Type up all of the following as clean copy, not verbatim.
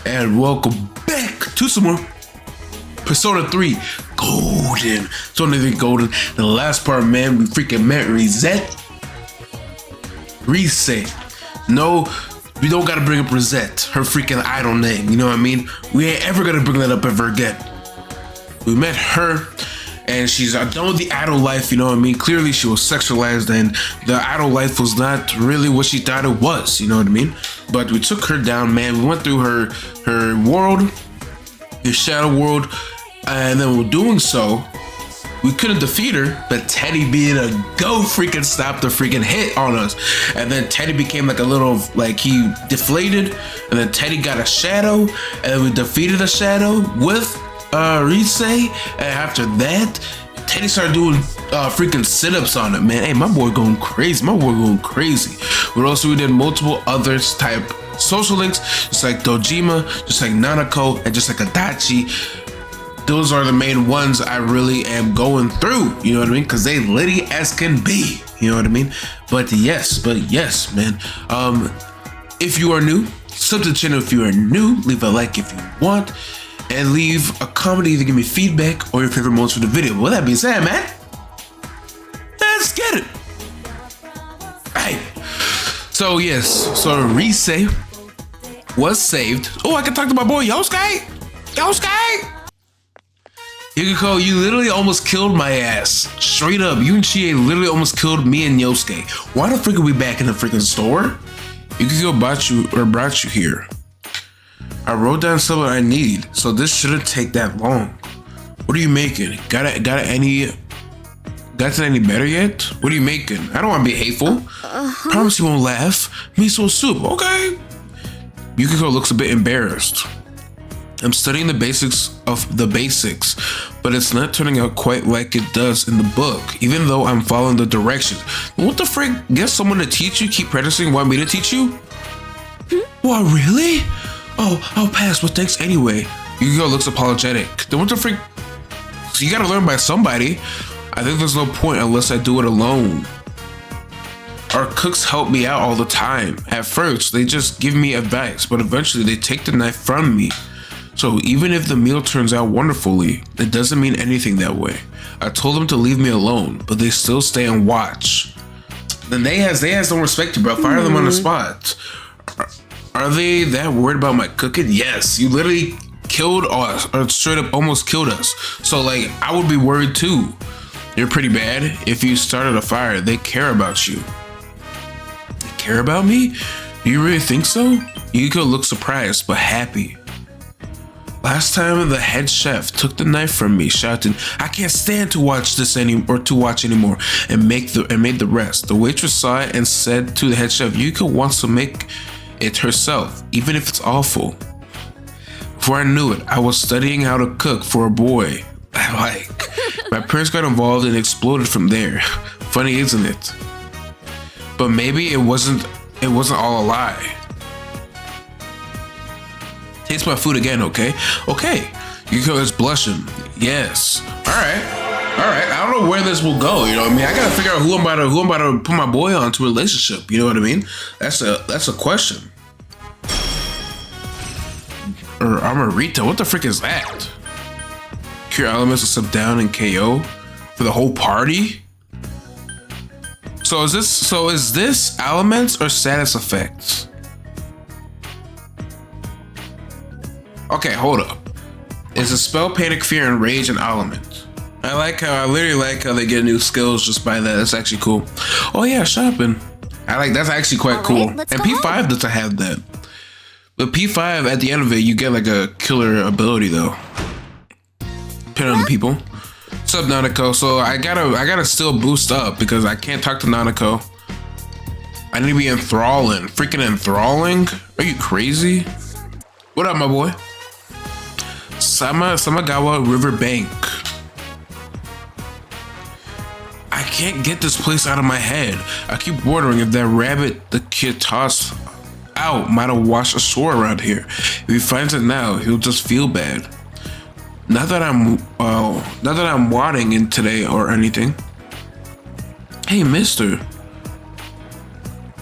and welcome back to some more Persona 3 Golden. Persona 3 Golden. The last part, man, we freaking met Reset. No, we don't gotta bring up Reset, her freaking idol name, you know what I mean? We ain't ever gonna bring that up ever again. We met her, and she's done with the idol life, you know what I mean? Clearly she was sexualized, and the idol life was not really what she thought it was, you know what I mean? But we took her down, man. We went through her world, the shadow world, and then we're doing so, we couldn't defeat her, but Teddy being a go freaking stopped the freaking hit on us. And then Teddy became like a little, like he deflated, and then Teddy got a shadow, and then we defeated a shadow with Rise. And after that, Teddy started doing freaking sit-ups on it, man. Hey, my boy going crazy. But also we did multiple other type social links, just like Dojima, just like Nanako, and just like Adachi. Those are the main ones I really am going through, you know what I mean? Because they litty as can be, you know what I mean? But yes, man. If you are new, sub to the channel if you are new, leave a like if you want, and leave a comment, either give me feedback or your favorite moments for the video. But with that being said, man, let's get it. Hey, so yes, so Rise was saved. Oh, I can talk to my boy Yosuke. Yukiko, you literally almost killed my ass. Straight up, you and Chie literally almost killed me and Yosuke. Why the frick are we back in the freaking store? Yukiko brought you here. I wrote down something I need, so this shouldn't take that long. What are you making? Got it any better yet? What are you making? I don't want to be hateful. Promise you won't laugh. Miso soup, okay? Yukiko looks a bit embarrassed. I'm studying the basics of the basics, but it's not turning out quite like it does in the book, even though I'm following the directions. What the frick? Get someone to teach you? Keep practicing? Want me to teach you? What, really? Oh, I'll pass, but thanks anyway. Yukiko looks apologetic. Then what the frick? So you gotta learn by somebody. I think there's no point unless I do it alone. Our cooks help me out all the time. At first, they just give me advice, but eventually they take the knife from me. So even if the meal turns out wonderfully, it doesn't mean anything that way. I told them to leave me alone, but they still stay on watch. Then they has no respect to, bro. Fire them on the spot. Are they that worried about my cooking? Yes, you literally killed us, or straight up almost killed us. So like, I would be worried too. You're pretty bad. If you started a fire, they care about you. They care about me? Do you really think so? Yukiko looks surprised, but happy. Last time the head chef took the knife from me, shouting, "I can't stand to watch this anymore," and made the rest. The waitress saw it and said to the head chef, "Yukiko wants to make it herself, even if it's awful." Before I knew it, I was studying how to cook for a boy I like. My parents got involved and exploded from there. Funny, isn't it? But maybe it wasn't all a lie. Taste my food again, okay? Okay. Yukiko is blushing. Yes. All right. I don't know where this will go. You know what I mean? I gotta figure out who I'm about to put my boy on to a relationship. You know what I mean? That's a question. Or Amarita. What the frick is that? Cure elements to sit down and KO for the whole party. So is this elements or status effects? Okay, hold up. It's a spell, panic, fear, and rage, and element. I literally like how they get new skills just by that. That's actually cool. Oh yeah, shopping. That's actually quite cool. And P5 doesn't have that. But P5 at the end of it, you get like a killer ability though. Depending on the people. What's up, Nanako? So I gotta still boost up because I can't talk to Nanako. I need to be enthralling. Freaking enthralling? Are you crazy? What up, my boy? Samagawa River Bank. I can't get this place out of my head. I keep wondering if that rabbit the kid tossed out might have washed ashore around here. If he finds it now, he'll just feel bad. Not that I'm wadding in today or anything. Hey, mister.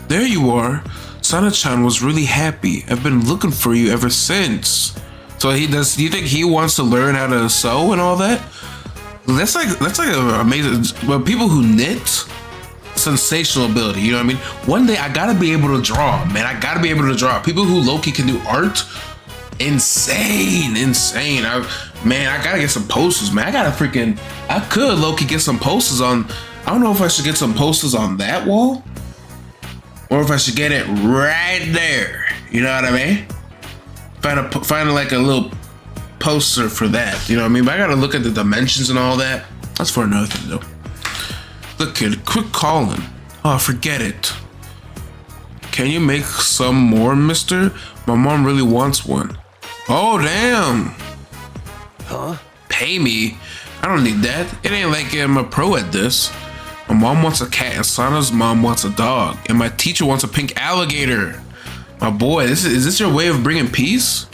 There you are. Sana-chan was really happy. I've been looking for you ever since. So he does. Do you think he wants to learn how to sew and all that? That's like an amazing. But people who knit, sensational ability. You know what I mean? One day I gotta be able to draw, man. I gotta be able to draw. People who low-key can do art, insane. I gotta get some posters, man. I could low-key get some posters on. I don't know if I should get some posters on that wall, or if I should get it right there. You know what I mean? Find like a little poster for that. You know what I mean? But I gotta look at the dimensions and all that. That's for another thing, though. Look, kid, quit calling. Oh, forget it. Can you make some more, mister? My mom really wants one. Oh, damn. Huh? Pay me? I don't need that. It ain't like I'm a pro at this. My mom wants a cat, and Sana's mom wants a dog, and my teacher wants a pink alligator. My boy, is this your way of bringing peace?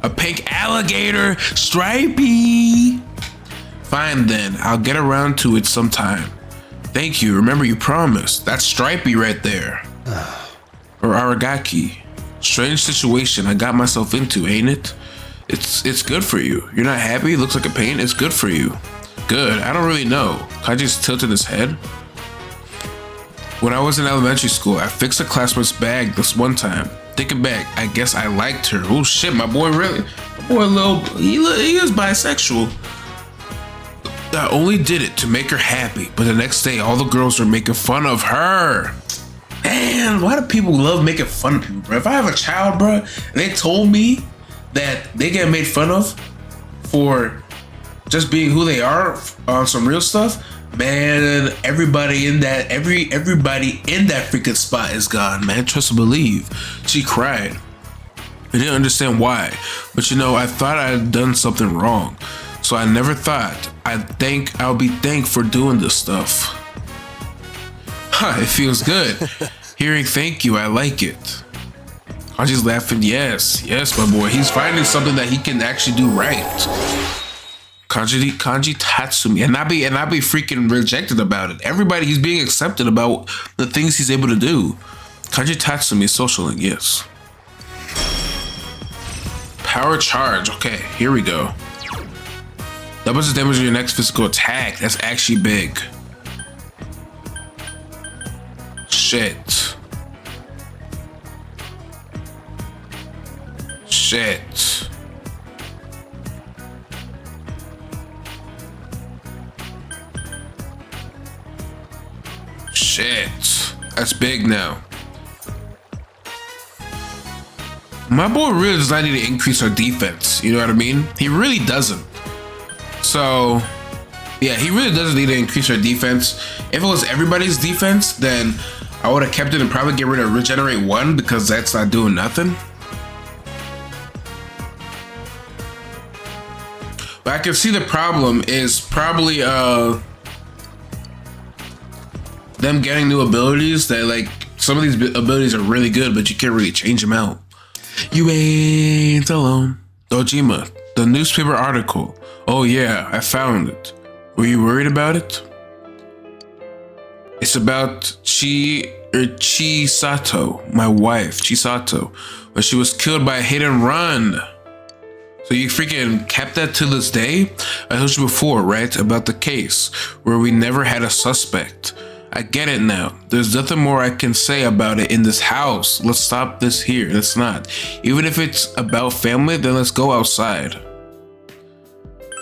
A pink alligator, Stripey. Fine then, I'll get around to it sometime. Thank you. Remember, you promised. That's Stripey right there. Or Aragaki. Strange situation I got myself into, ain't it? It's good for you. You're not happy? Looks like a pain? It's good for you. Good. I don't really know. Kaji's tilted his head. When I was in elementary school, I fixed a classmate's bag this one time. Thinking back, I guess I liked her. Oh shit, my boy he is bisexual. I only did it to make her happy, but the next day all the girls were making fun of her. Man, why do people love making fun of people, bro? If I have a child, bro, and they told me that they get made fun of for just being who they are on some real stuff, man, everybody in that freaking spot is gone, man. Trust and believe. She cried. I didn't understand why, but I thought I had done something wrong. So I never thought I'll be thanked for doing this stuff. It feels good. Hearing thank you, I like it. Kanji's laughing. Yes, my boy. He's finding something that he can actually do right. Kanji Tatsumi, and not be freaking rejected about it. Everybody, he's being accepted about the things he's able to do. Kanji Tatsumi, social link, yes. Power charge. Okay, here we go. Doubles the damage of your next physical attack. That's actually big. Shit. Shit. That's big now. My boy really does not need to increase our defense. You know what I mean? He really doesn't. So, yeah, he really doesn't need to increase our defense. If it was everybody's defense, then I would have kept it and probably get rid of Regenerate 1 because that's not doing nothing. But I can see the problem is probably them getting new abilities that, like, some of these abilities are really good, but you can't really change them out. You ain't alone. Dojima, the newspaper article. Oh yeah, I found it. Were you worried about it? It's about Chisato, my wife, Chisato, when she was killed by a hit and run. So you freaking kept that to this day? I told you before, right? About the case where we never had a suspect. I get it now. There's nothing more I can say about it in this house. Let's stop this here. Let's not. Even if it's about family, then let's go outside.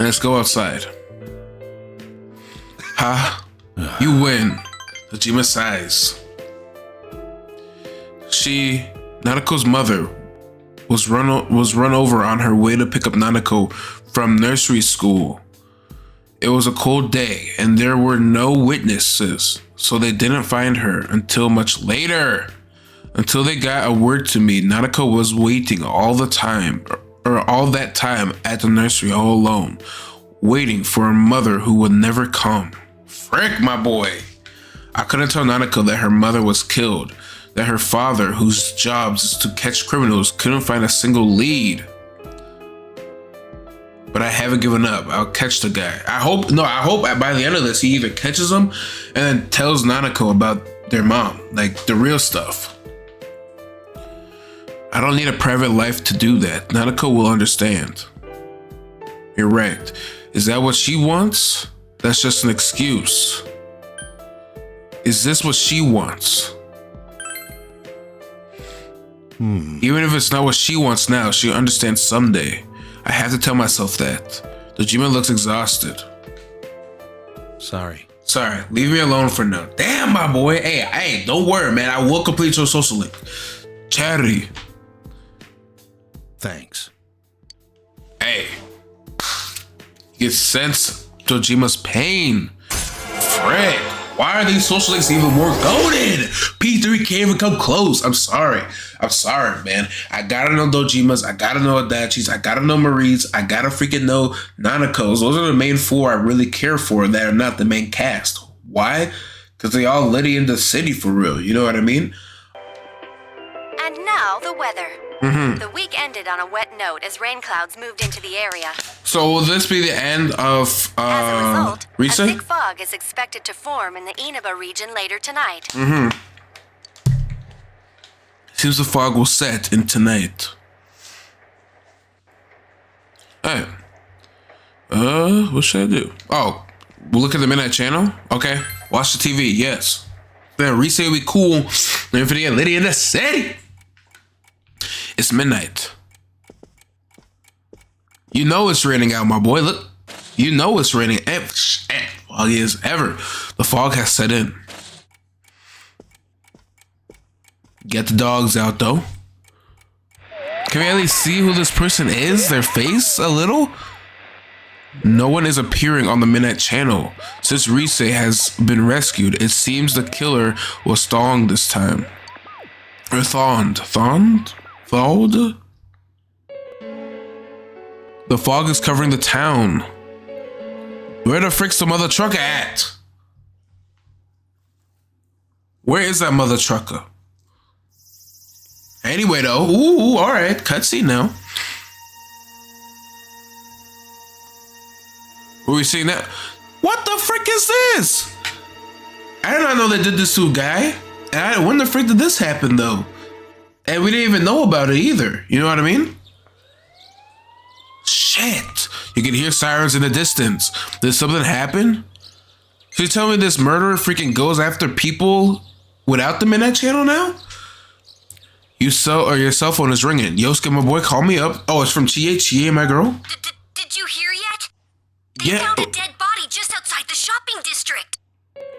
Let's go outside. Ha! You win. Dojima sighs. Nanako's mother, was run over on her way to pick up Nanako from nursery school. It was a cold day and there were no witnesses, so they didn't find her until much later. Until they got a word to me, Nanako was waiting all that time at the nursery all alone, waiting for a mother who would never come. Frick, my boy. I couldn't tell Nanako that her mother was killed, that her father, whose job is to catch criminals, couldn't find a single lead. But I haven't given up. I'll catch the guy. I hope by the end of this, he either catches him and then tells Nanako about their mom, like the real stuff. I don't need a private life to do that. Nanako will understand. Erect. Is that what she wants? That's just an excuse. Is this what she wants? Even if it's not what she wants now, she'll understand someday. I have to tell myself that. Dojima looks exhausted. Sorry. Sorry, leave me alone for now. Damn, my boy. Hey, don't worry, man. I will complete your social link. Charity. Thanks. Hey. You can sense Dojima's pain. Frick. Why are these social links even more goated? P3 can't even come close. I'm sorry, man. I gotta know Dojima's. I gotta know Adachi's. I gotta know Marie's. I gotta freaking know Nanako's. Those are the main four I really care for that are not the main cast. Why? Because they all litty in the city for real. You know what I mean? And now the weather. The week ended on a wet note as rain clouds moved into the area. So will this be the end of As a result, Rise? a thick fog is expected to form in the Inaba region later tonight. Seems the fog will set in tonight. Alright. What should I do? Oh, we'll look at the midnight channel? Okay. Watch the TV, yes. Then Rise will be cool. Never forget Liddy in the city. It's midnight. You know it's raining out, my boy. Look. You know it's raining. Foggy as ever. The fog has set in. Get the dogs out, though. Can we at least see who this person is? Their face a little? No one is appearing on the midnight channel. Since Rise has been rescued, it seems the killer was thawed this time. Or thawed. Thawed? Thawed? The fog is covering the town. Where the frick's the mother trucker at? Where is that mother trucker? Anyway, though. Ooh, alright. Cutscene now. Were we seeing that? What the frick is this? I did not know they did this to a guy. And when the frick did this happen, though? And we didn't even know about it either. You know what I mean? Shit. You can hear sirens in the distance. Did something happen? So you tell me this murderer freaking goes after people without the midnight channel now? Your cell phone is ringing. Yosuke, my boy, call me up. Oh, it's from Chie. Chie, my girl? Did you hear yet? Yeah. They found a dead body just outside the shopping district.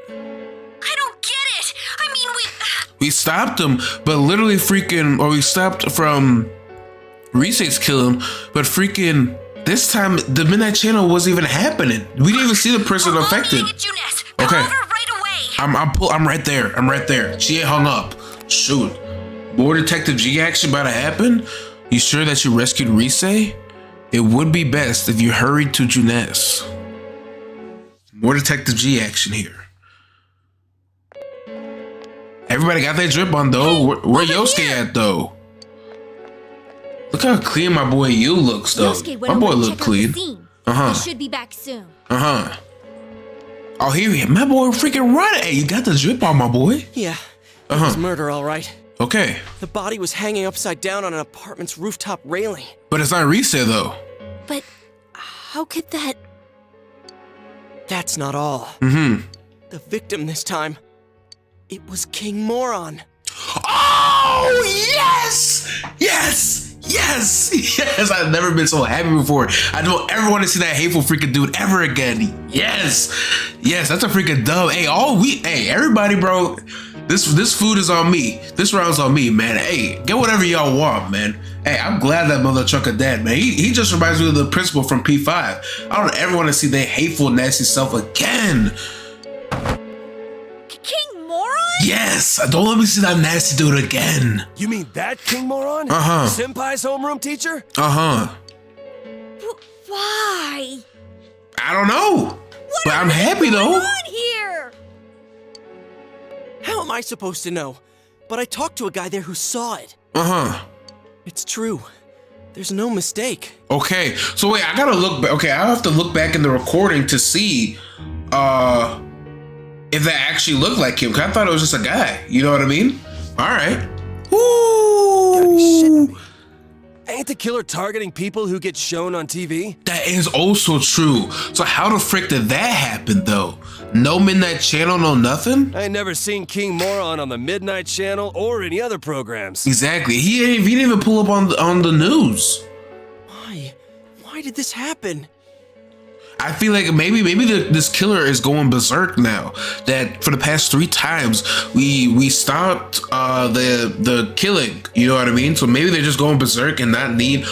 I don't get it. I mean, we stopped him, but literally freaking, or we stopped from Rise's killing, but freaking this time the midnight channel wasn't even happening. We didn't even see the person affected. Okay. I'm right there. I'm right there. She ain't hung up. Shoot. More Detective G action about to happen? You sure that you rescued Rise? It would be best if you hurried to Junes. More Detective G action here. Everybody got their drip on though. Where Yosuke at though? Look how clean my boy Yu looks though. My boy look clean. He should be back soon. Oh, here my boy freaking run. Hey, you got the drip on, my boy. Yeah. It was murder, all right. Okay. The body was hanging upside down on an apartment's rooftop railing. But it's not Rise though. But how could that? That's not all. The victim this time, it was King Moron. Oh, yes! Yes! Yes! Yes! I've never been so happy before. I don't ever want to see that hateful freaking dude ever again. Yes! Yes, that's a freaking dub. Hey, everybody, bro. This food is on me. This round's on me, man. Hey, get whatever y'all want, man. Hey, I'm glad that mother trucker dead, man. He just reminds me of the principal from P5. I don't ever want to see their hateful, nasty self again. King Moron? Yes, don't let me see that nasty dude again. You mean that King Moron? Senpai's homeroom teacher? Why? I don't know. But I'm happy though. What's going on here? How am I supposed to know? But I talked to a guy there who saw it. It's true. There's no mistake. Okay, so wait, I gotta look back. Okay, I have to look back in the recording to see if that actually looked like him. Cause I thought it was just a guy. You know what I mean? All right. Woo! Shitting me. Ain't the killer targeting people who get shown on TV? That is also true. So how the frick did that happen though? No Midnight Channel, no nothing? I ain't never seen King Moron on the Midnight Channel or any other programs. Exactly. He didn't even pull up on the news. Why did this happen? I feel like maybe this killer is going berserk now. That for the past 3 times we stopped the killing. You know what I mean? So maybe they're just going berserk and not need.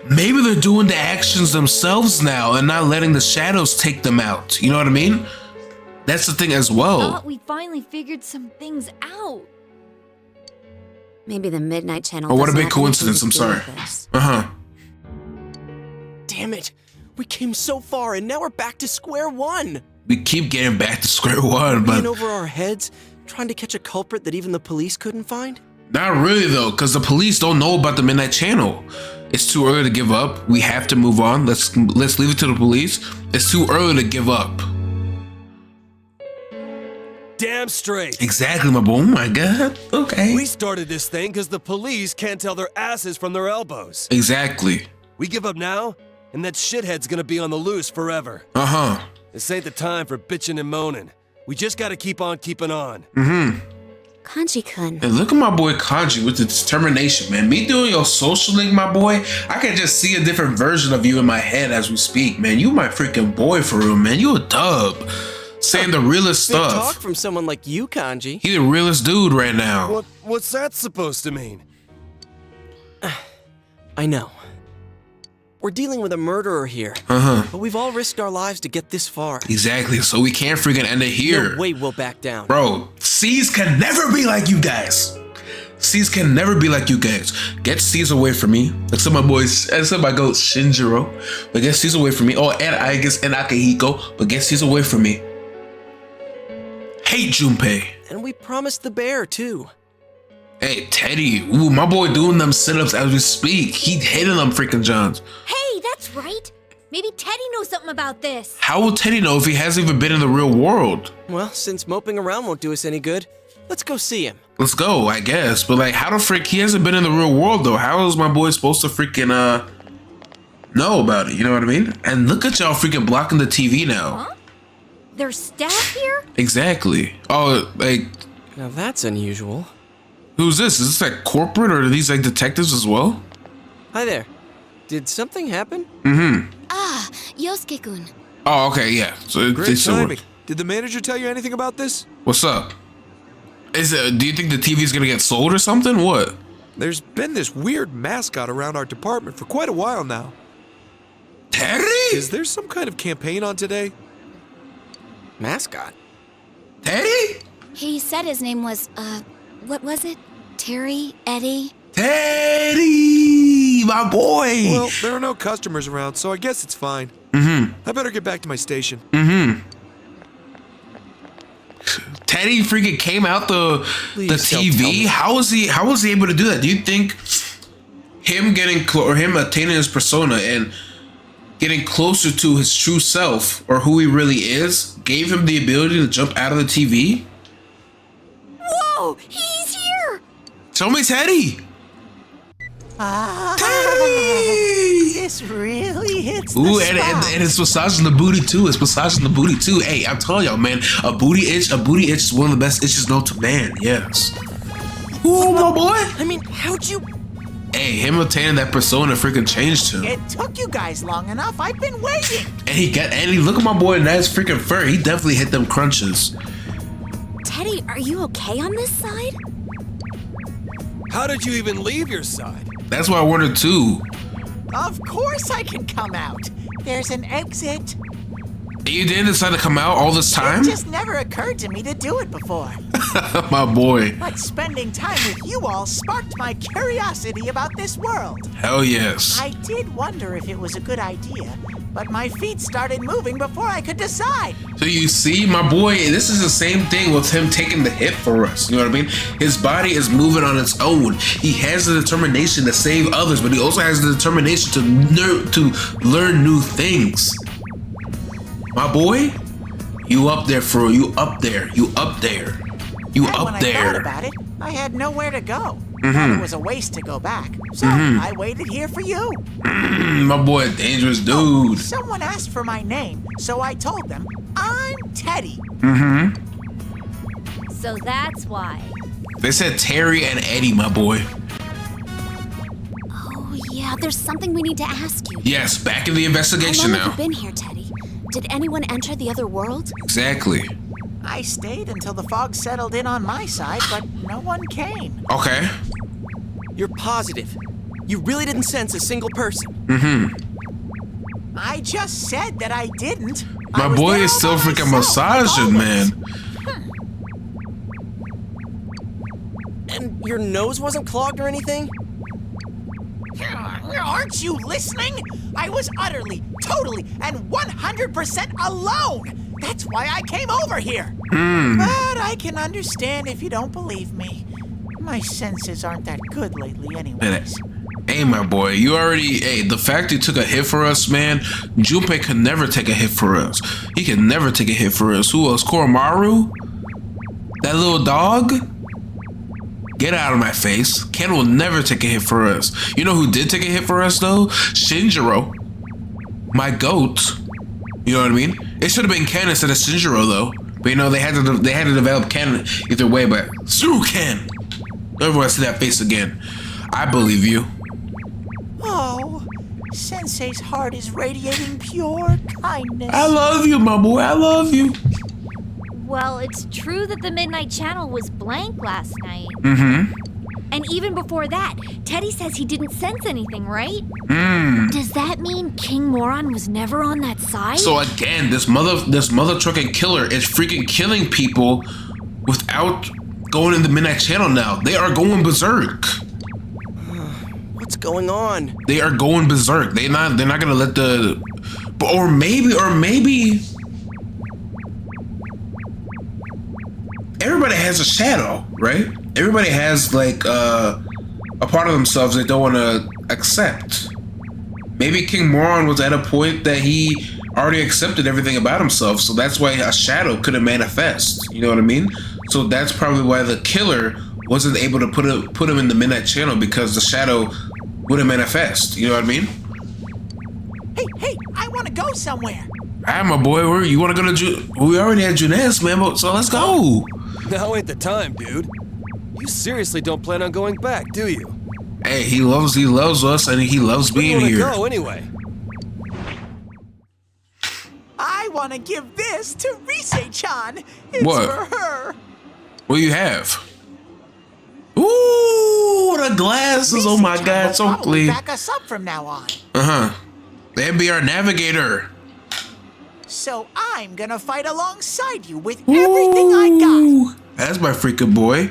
Maybe they're doing the actions themselves now and not letting the shadows take them out. You know what I mean? That's the thing as well. I thought we finally figured some things out. Maybe the Midnight Channel. Oh, what a doesn't big have coincidence! I'm anything to do sorry. with this. Damn it. We came so far and now we're back to square one. We keep getting back to square one, but In over our heads, trying to catch a culprit that even the police couldn't find? not really though, because the police don't know about the Midnight Channel. It's too early to give up. We have to move on. Let's leave it to the police. It's too early to give up. Damn straight. Exactly, my boy. Oh my God. Okay. We started this thing because the police can't tell their asses from their elbows. Exactly. We give up now, and that shithead's gonna be on the loose forever. This ain't the time for bitching and moaning. We just gotta keep on keeping on. Kanji-kun. And look at my boy Kanji with the determination, man. Me doing your social link, my boy. I can just see a different version of you in my head as we speak, man. You my freaking boy for real, man. You a dub. Saying the realest Big talk stuff. from someone like you, Kanji. He the realest dude right now. What's that supposed to mean? I know. We're dealing with a murderer here. But we've all risked our lives to get this far. Exactly. So we can't freaking end it here. No way we'll back down. Bro, C's can never be like you guys. C's can never be like you guys. Get C's away from me. Except my boys, except my goat Shinjiro. But get C's away from me. Oh, and I guess and Akihiko. But get C's away from me. Hate Junpei. And we promised the bear, too. Hey, Teddy. Ooh, my boy doing them sit-ups as we speak. He hitting them freaking Johns. Hey, that's right. Maybe Teddy knows something about this. How will Teddy know if he hasn't even been in the real world? Well, since moping around won't do us any good, let's go see him. Let's go, I guess. But like, how the frick, he hasn't been in the real world though. How is my boy supposed to freaking know about it? You know what I mean? And look at y'all freaking blocking the TV now. Huh? There's staff here? Exactly. Oh, like, Now that's unusual. who's this? Is this like corporate or are these like detectives as well? Hi there. Did something happen? Ah, Yosuke-kun. Oh, okay, yeah. So Great timing. Did the manager tell you anything about this? What's up? Is it? Do you think the TV's gonna get sold or something? What? There's been this weird mascot around our department for quite a while now. Teddy? Is there some kind of campaign on today? Mascot? Teddy? He said his name was, what was it? Terry? Eddie? Teddy, my boy. Well, there are no customers around, so I guess it's fine. I better get back to my station. Teddy freaking came out the Please don't tell TV. me. How was he able to do that? Do you think him getting or him attaining his persona and getting closer to his true self or who he really is gave him the ability to jump out of the TV? Whoa, he's here! Show me Teddy. Teddy. This really hits the Ooh, spot. and it's massaging the booty too. It's massaging the booty too. Hey, I'm telling y'all, man, a booty itch is one of the best itches known to man. Yes. Ooh, my boy. I mean, how'd you... Hey, him attaining that persona freaking changed him. It took you guys long enough. I've been waiting. And he look at my boy nice freaking fur. He definitely hit them crunches. Teddy, are you okay on this side? How did you even leave your side? That's why I wondered too. Of course I can come out. There's an exit. You didn't decide to come out all this time? It just never occurred to me to do it before. My boy. But spending time with you all sparked my curiosity about this world. Hell yes. I did wonder if it was a good idea, but my feet started moving before I could decide. So you see, my boy, this is the same thing with him taking the hit for us. You know what I mean? His body is moving on its own. He has the determination to save others, but he also has the determination to learn new things. My boy, you up there, You up there. You And up when I thought there. about it, I had nowhere to go. Thought it was a waste to go back, so I waited here for you. My boy, a dangerous dude. Someone asked for my name, so I told them I'm Teddy. So that's why. They said Terry and Eddie, my boy. Oh, yeah, there's something we need to ask you. Yes, back in the investigation How long now. have you been here, Teddy? Did anyone enter the other world? Exactly. I stayed until the fog settled in on my side, but no one came. Okay. You're positive. You really didn't sense a single person. I just said that I didn't. My I was boy there is all still by freaking myself, massaging, like always. man. And your nose wasn't clogged or anything? Aren't you listening? I was utterly, totally, and 100% alone. That's why I came over here. But I can understand if you don't believe me. My senses aren't that good lately anyways. Hey, my boy, you already... Hey, the fact you took a hit for us, man, Junpei could never take a hit for us. He could never take a hit for us. Who else? Koromaru? That little dog? Get out of my face. Ken will never take a hit for us. You know who did take a hit for us, though? Shinjiro. My goat. You know what I mean? It should have been Ken instead of Shinjiro, though. But, you know, they had to develop Ken either way, but screw Ken. Never want to see that face again. I believe you. Oh, Sensei's heart is radiating pure kindness. I love you, my boy. I love you. Well, it's true that the Midnight Channel was blank last night. And even before that, Teddy says he didn't sense anything, right? Does that mean King Moron was never on that side? So again, this mother trucking killer is freaking killing people without going in the Midnight Channel now. They are going berserk. What's going on? They are going berserk. They're not gonna let the... Or maybe... Everybody has a shadow, right? Everybody has like a part of themselves they don't want to accept. Maybe King Moron was at a point that he already accepted everything about himself, so that's why a shadow couldn't manifest. You know what I mean? So that's probably why the killer wasn't able to put him in the Midnight Channel, because the shadow wouldn't manifest. You know what I mean? Hey, I want to go somewhere. Alright, my boy, you want to go to we already had Juness, man, so let's go. Now ain't the time, dude. You seriously don't plan on going back, do you? Hey, he loves us, and he loves being Where do you here. wanna go anyway? I want to give this to Rise-chan. It's What? for her. What do you have? Ooh, the glasses! Oh my Rise-chan God, will so probably clean. back us up from now on. They'd be our navigator. So I'm gonna fight alongside you with everything I got. Ooh, that's my freaking boy.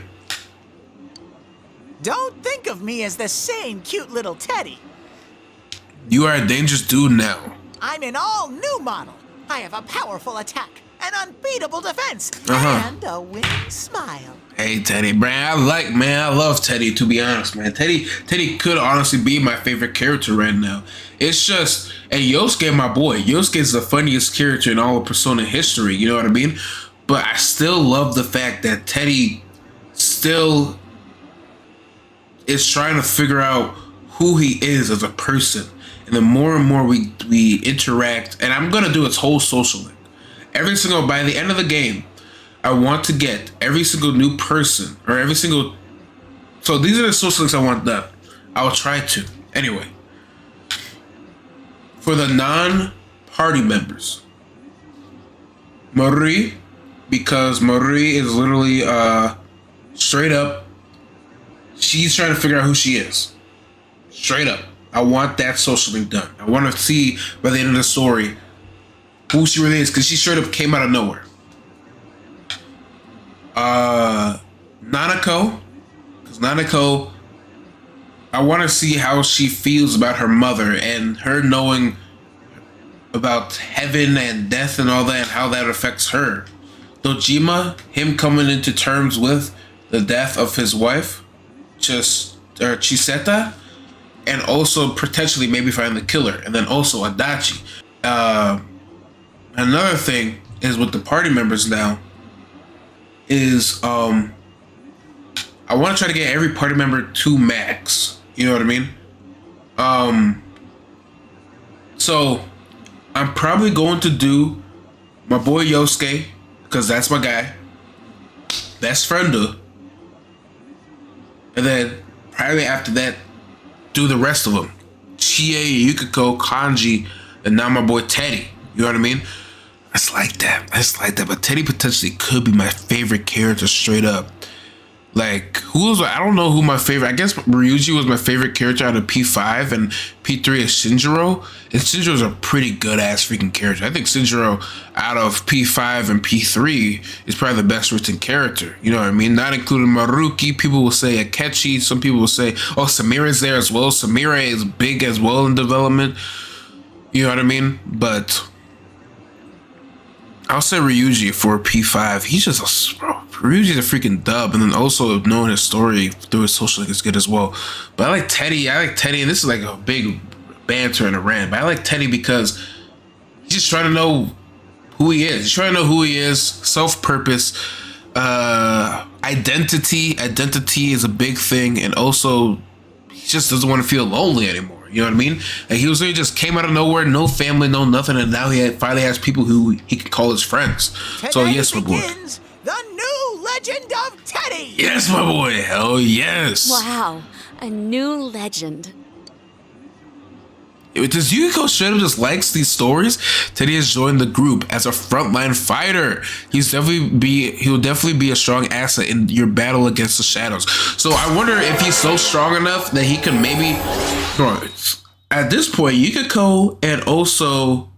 Don't think of me as the same cute little Teddy. You are a dangerous dude now. I'm an all-new model. I have a powerful attack, an unbeatable defense, and a winning smile. Hey, Teddy, man, I love Teddy, to be honest, man. Teddy could honestly be my favorite character right now. It's just, and Yosuke, my boy, Yosuke is the funniest character in all of Persona history, you know what I mean? But I still love the fact that Teddy still is trying to figure out who he is as a person. And the more and more we interact, and I'm gonna do its whole social link. By the end of the game, I want to get every single new person, or every single... So these are the social links I want done. I will try to. Anyway. For the non-party members. Marie, because Marie is literally straight up, she's trying to figure out who she is. Straight up. I want that social link done. I want to see by the end of the story who she really is, because she straight up came out of nowhere. Nanako, because Nanako, I want to see how she feels about her mother and her knowing about heaven and death and all that, and how that affects her. Dojima, him coming into terms with the death of his wife, Chiseta, and also potentially maybe finding the killer, and then also Adachi. Another thing is with the party members now is I want to try to get every party member to max. You know what I mean? So I'm probably going to do my boy Yosuke, because that's my guy. Best friend. And then probably after that, do the rest of them. Chie, Yukiko, Kanji, and now my boy Teddy. You know what I mean? I just like that. But Teddy potentially could be my favorite character straight up. Like, I don't know who my favorite, I guess Ryuji was my favorite character out of P5, and P3 is Shinjiro. And Shinjiro's a pretty good ass freaking character. I think Shinjiro out of P5 and P3 is probably the best written character. You know what I mean? Not including Maruki. People will say Akechi. Some people will say, oh, Samira's there as well. Samira is big as well in development. You know what I mean? But I'll say Ryuji for P5. He's just Ryuji's a freaking dub, and then also knowing his story through his social link is good as well. But I like Teddy, and this is like a big banter and a rant, but I like Teddy because he's just trying to know who he is. He's trying to know who he is, self-purpose, identity. Identity is a big thing, and also he just doesn't want to feel lonely anymore. You know what I mean? Like he just came out of nowhere, no family, no nothing, and now finally has people who he can call his friends. Today so yes, my boy. The new legend of Teddy. Yes, my boy. Hell yes. Wow, a new legend. Does Yukiko straight up just likes these stories? Teddy has joined the group as a frontline fighter. He'll definitely be a strong asset in your battle against the shadows. So I wonder if he's so strong enough that he can maybe. At this point, Yukiko and also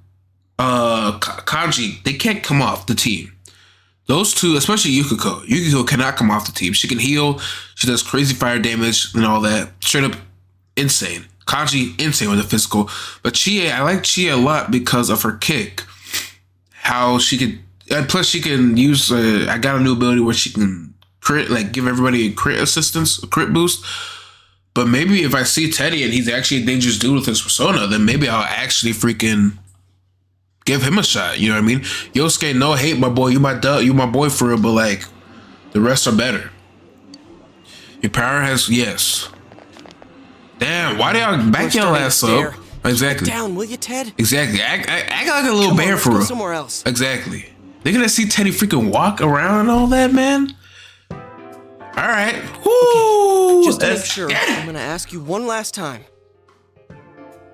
Kanji, they can't come off the team. Those two, especially Yukiko. Yukiko cannot come off the team. She can heal. She does crazy fire damage and all that. Straight up insane. Kanji, insane with the physical. But Chie, I like Chie a lot because of her kick. How she could, and plus she can use, I got a new ability where she can crit, like give everybody a crit assistance, a crit boost. But maybe if I see Teddy and he's actually a dangerous dude with his persona, then maybe I'll actually freaking give him a shot. You know what I mean? Yosuke, no hate, my boy. You my boy for real, but like, the rest are better. Your power has, yes. Damn, why do y'all back your ass up? Exactly. Get down, will you, Ted? Exactly. Act like a little bear for real. Go somewhere else. Exactly. They're gonna see Teddy freaking walk around and all that, man. All right. Woo. Okay. Just to make sure, I'm gonna ask you one last time.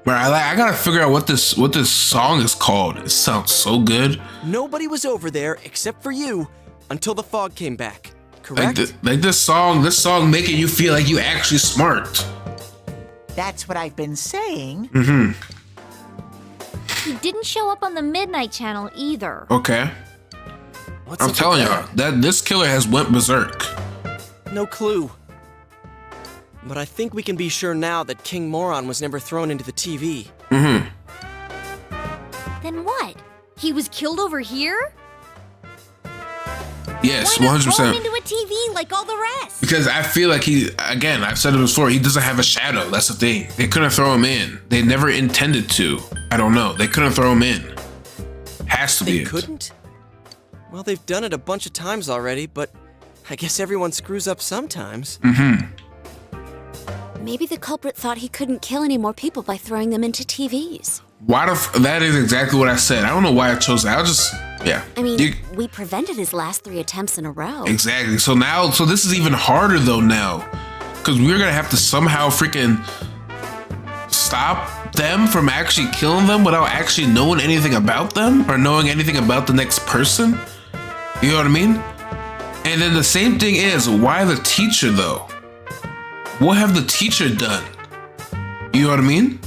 But I gotta figure out what this song is called. It sounds so good. Nobody was over there except for you until the fog came back. Correct? Like this song making you feel like you actually smart. That's what I've been saying. Mm-hmm. He didn't show up on the Midnight Channel either. Okay. I'm telling y'all that this killer has went berserk. No clue. But I think we can be sure now that King Moron was never thrown into the TV. Mm-hmm. Then what? He was killed over here? Yes, 100%. Why not throw him into a TV like all the rest? Because I feel like I've said it before, he doesn't have a shadow. That's the thing. They couldn't throw him in. They never intended to. I don't know. They couldn't throw him in. Has to be it. They couldn't? Well, they've done it a bunch of times already, but I guess everyone screws up sometimes. Mm-hmm. Maybe the culprit thought he couldn't kill any more people by throwing them into TVs. That is exactly what I said. I don't know why I chose that. I mean, we prevented his last 3 attempts in a row. Exactly. So this is even harder though now. Because we're going to have to somehow freaking stop them from actually killing them without actually knowing anything about them or knowing anything about the next person. You know what I mean? And then the same thing is, why the teacher though? What have the teacher done? You know what I mean?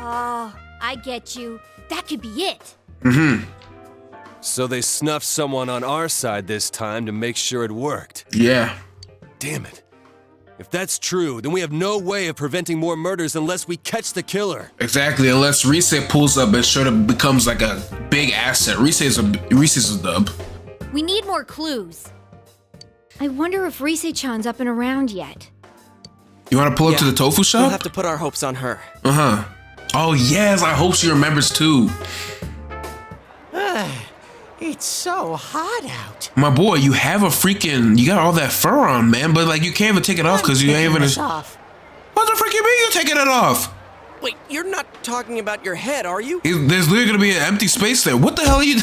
Oh, I get you. That could be it. Mm-hmm. So they snuffed someone on our side this time to make sure it worked. Yeah. Damn it. If that's true, then we have no way of preventing more murders unless we catch the killer. Exactly, unless Rise pulls up and sort of becomes like a big asset. Rise is a dub. We need more clues. I wonder if Rise-chan's up and around yet. You want to pull up to the tofu shop? We'll have to put our hopes on her. Uh-huh. Oh, yes, I hope she remembers too. It's so hot out. My boy, you have you got all that fur on, man, but like you can't even take it off because you ain't even. Off. What the frick you mean you're taking it off? Wait, you're not talking about your head, are you? There's literally gonna be an empty space there. What the hell are you?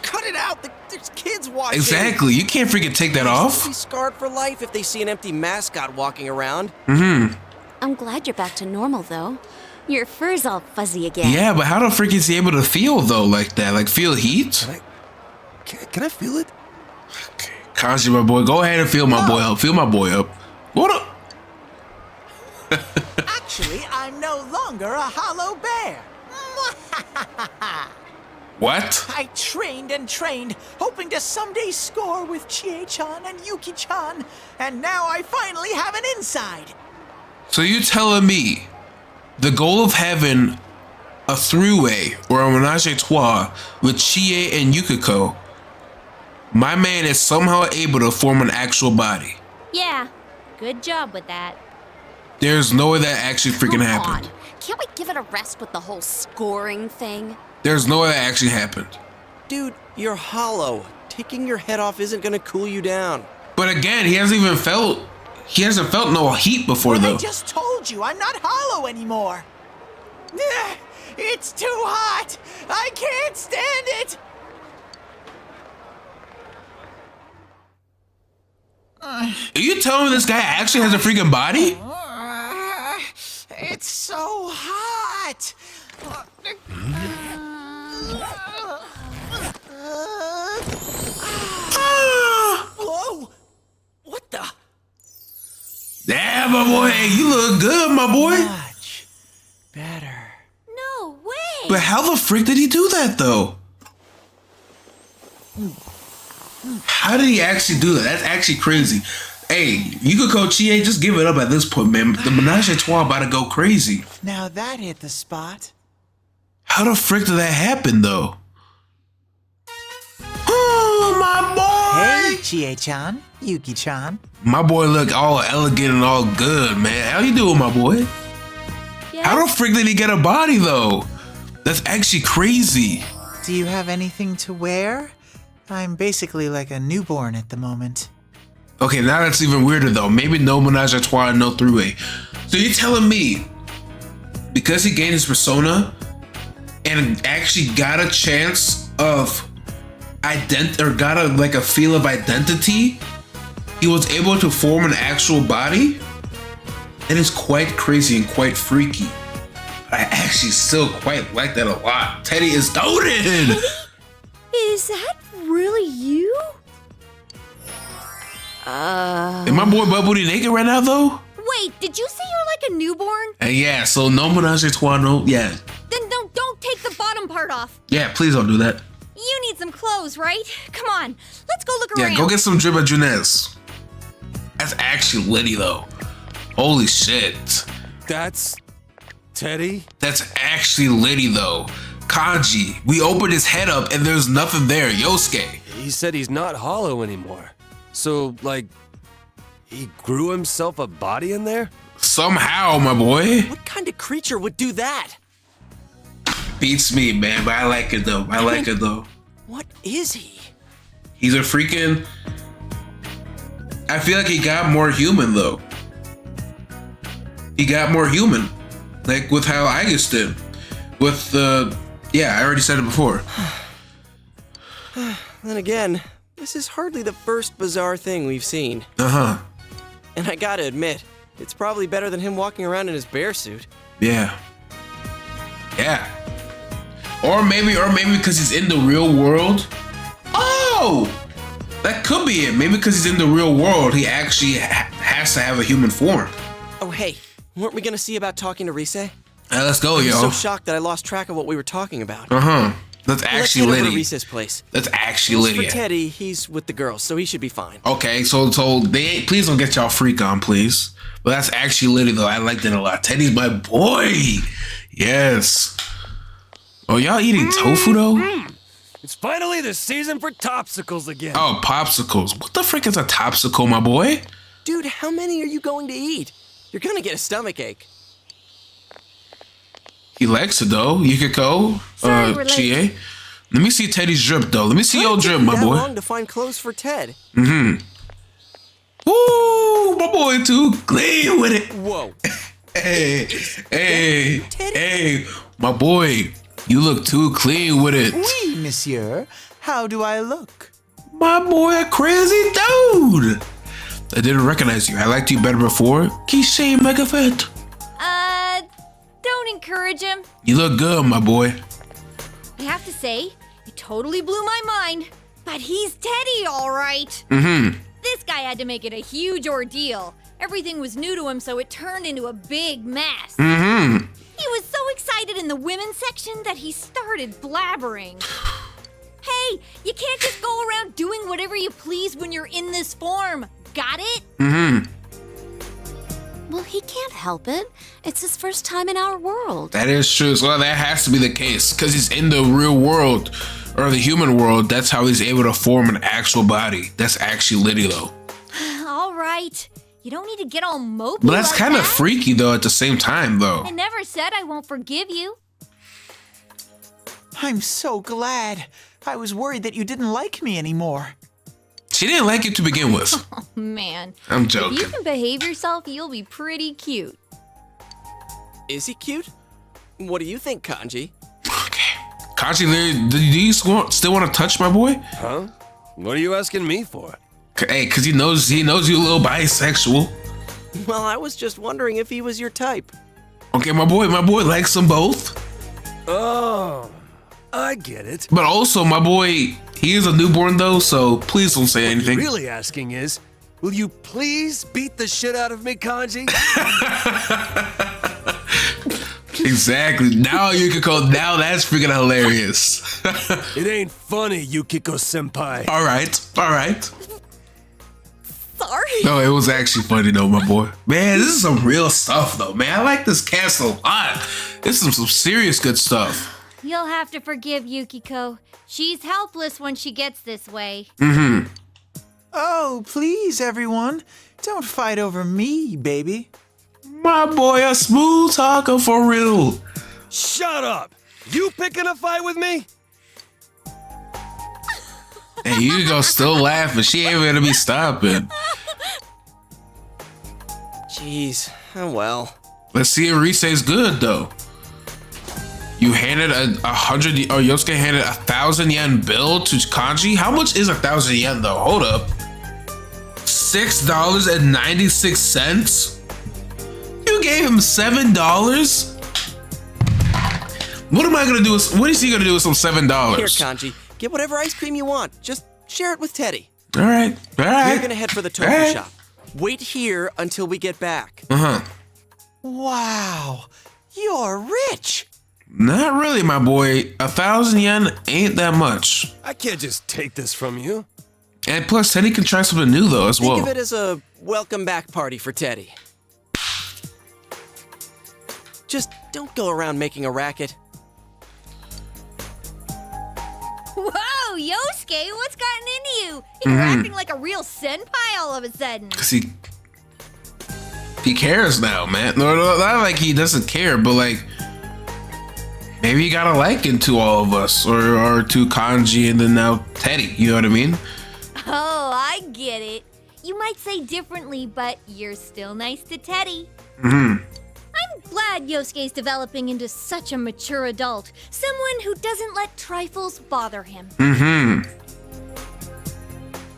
Cut it out. There's kids watching. Exactly. You can't freaking take that off. They'll be scarred for life if they see an empty mascot walking around. I'm glad you're back to normal, though. Your fur's all fuzzy again. Yeah, but how the frick is he able to feel though like that? Like feel heat? Can I feel it? Okay. Kanji, my boy, go ahead and feel my boy up. Feel my boy up. What up? Actually, I'm no longer a hollow bear. What? I trained and trained, hoping to someday score with Chie-chan and Yuki-chan, and now I finally have an inside. So you telling me the goal of having a three-way or a menage a trois with Chie and Yukiko, my man is somehow able to form an actual body? Yeah, good job with that. There's no way that actually freaking happened. Come on. Can't we give it a rest with the whole scoring thing? There's no way that actually happened. Dude, you're hollow. Taking your head off isn't gonna cool you down. But again, he hasn't felt no heat before though. I just told you, I'm not hollow anymore. It's too hot. I can't stand it. Are you telling me this guy actually has a freaking body? It's so hot. Whoa! What the? Damn, my boy, hey, you look good, my boy. Much better. No way! But how the freak did he do that though? How did he actually do that? That's actually crazy. Hey, Yukiko Chie, just give it up at this point, man. The menage a trois about to go crazy. Now that hit the spot. How the frick did that happen though? Oh, my boy! Hey, Chie-chan, Yuki-chan. My boy look all elegant and all good, man. How you doing, my boy? Yes? How the frick did he get a body though? That's actually crazy. Do you have anything to wear? I'm basically like a newborn at the moment. Okay, now that's even weirder though. Maybe no menage a trois and no three-way. So you're telling me because he gained his persona and actually got a chance of got a feel of identity, he was able to form an actual body? That is quite crazy and quite freaky. I actually still quite like that a lot. Teddy is goated! Is that really you? Am my boy butt booty naked right now though? Wait, did you say you're like a newborn? Yeah, so no menage a trois, no, yeah. Then don't take the bottom part off. Yeah, please don't do that. You need some clothes, right? Come on, let's go look around. Yeah, go get some drip at Junez. That's actually litty though. Holy shit. That's Teddy? That's actually litty though. Kanji, we opened his head up and there's nothing there. Yosuke. He said he's not hollow anymore. So, like, he grew himself a body in there? Somehow, my boy. What kind of creature would do that? Beats me, man, but I like it though. I like it though. What is he? He's a freaking... I feel like he got more human though. He got more human. Like with how Aigis did. With the... yeah, I already said it before. Then again, this is hardly the first bizarre thing we've seen. Uh-huh. And I gotta admit, it's probably better than him walking around in his bear suit. Yeah. Yeah. Or maybe because he's in the real world. Oh! That could be it. Maybe because he's in the real world, he actually has to have a human form. Oh, hey, weren't we gonna see about talking to Rise? Let's go, I'm yo. so shocked that I lost track of what we were talking about. Uh-huh. That's actually Let's head over litty. to Rise's place. That's actually As litty. for Teddy, he's with the girls, so he should be fine. Okay, so they please don't get y'all freak on, please. But that's actually litty though. I liked it a lot. Teddy's my boy. Yes. Oh, y'all eating tofu though? It's finally the season for topsicles again. Oh, popsicles. What the frick is a topsicle, my boy? Dude, how many are you going to eat? You're gonna get a stomachache. He likes it though. Yukiko, Sorry, we're late. Chie. Let me see Teddy's drip, though. Let me see your drip, my That boy. long to find clothes for Ted. Woo, my boy too clean with it. Whoa. Hey, my boy. You look too clean with it. Oui, monsieur. How do I look? My boy, a crazy dude. I didn't recognize you. I liked you better before. Kishay Megafet. Don't encourage him. You look good, my boy. I have to say, it totally blew my mind. But he's Teddy, all right. This guy had to make it a huge ordeal. Everything was new to him, so it turned into a big mess. He was so excited in the women's section that he started blabbering. Hey, you can't just go around doing whatever you please when you're in this form. Got it? Well, he can't help it. It's his first time in our world. That is true. So that has to be the case because he's in the real world or the human world. That's how he's able to form an actual body. That's actually Liddy, though. All right. You don't need to get all mopey. But that's like kind of that. freaky, though, at the same time, though. I never said I won't forgive you. I'm so glad. I was worried that you didn't like me anymore. She didn't like you to begin with. Man. I'm If joking. you can behave yourself, you'll be pretty cute. Is he cute? What do you think, Kanji? Okay. Kachi, do you still want to touch my boy? Huh? What are you asking me for? Hey, because he knows you a little bisexual. Well, I was just wondering if he was your type. Okay, my boy likes them both. Oh, I get it. But also, my boy, he is a newborn, though, so please don't say anything. What you're really asking is, will you please beat the shit out of me, Kanji? Exactly. Now you can call. Now that's freaking hilarious. It ain't funny, Yukiko-senpai. All right. Sorry. No, it was actually funny though, my boy. Man, this is some real stuff though, man. I like this cast a lot. This is some serious good stuff. You'll have to forgive Yukiko. She's helpless when she gets this way. Oh, please, everyone. Don't fight over me, baby. My boy, a smooth talker for real. Shut up! You picking a fight with me? Hey, you go still laughing. She ain't gonna be stopping. Jeez, oh well. Let's see if Rise's good though. You handed a 100, or Yosuke handed 1,000 yen bill to Kanji. How much is 1,000 yen though? Hold up. $6.96. You gave him $7. What am I gonna do? What is he gonna do with some $7? Here, Kanji, get whatever ice cream you want. Just share it with Teddy. All right. We're gonna head for the tofu All right. shop. Wait here until we get back. Wow, you're rich. Not really, my boy. 1,000 yen ain't that much. I can't just take this from you. And plus, Teddy can try something new though as Think well. of it as a welcome back party for Teddy. Just don't go around making a racket. Whoa, Yosuke, what's gotten into you? You're acting like a real senpai all of a sudden. Cause he cares now, man. No, not like he doesn't care, but like maybe he got a liking to all of us, or to Kanji, and then now Teddy. You know what I mean? Oh, I get it. You might say differently, but you're still nice to Teddy. I'm glad Yosuke's developing into such a mature adult. Someone who doesn't let trifles bother him.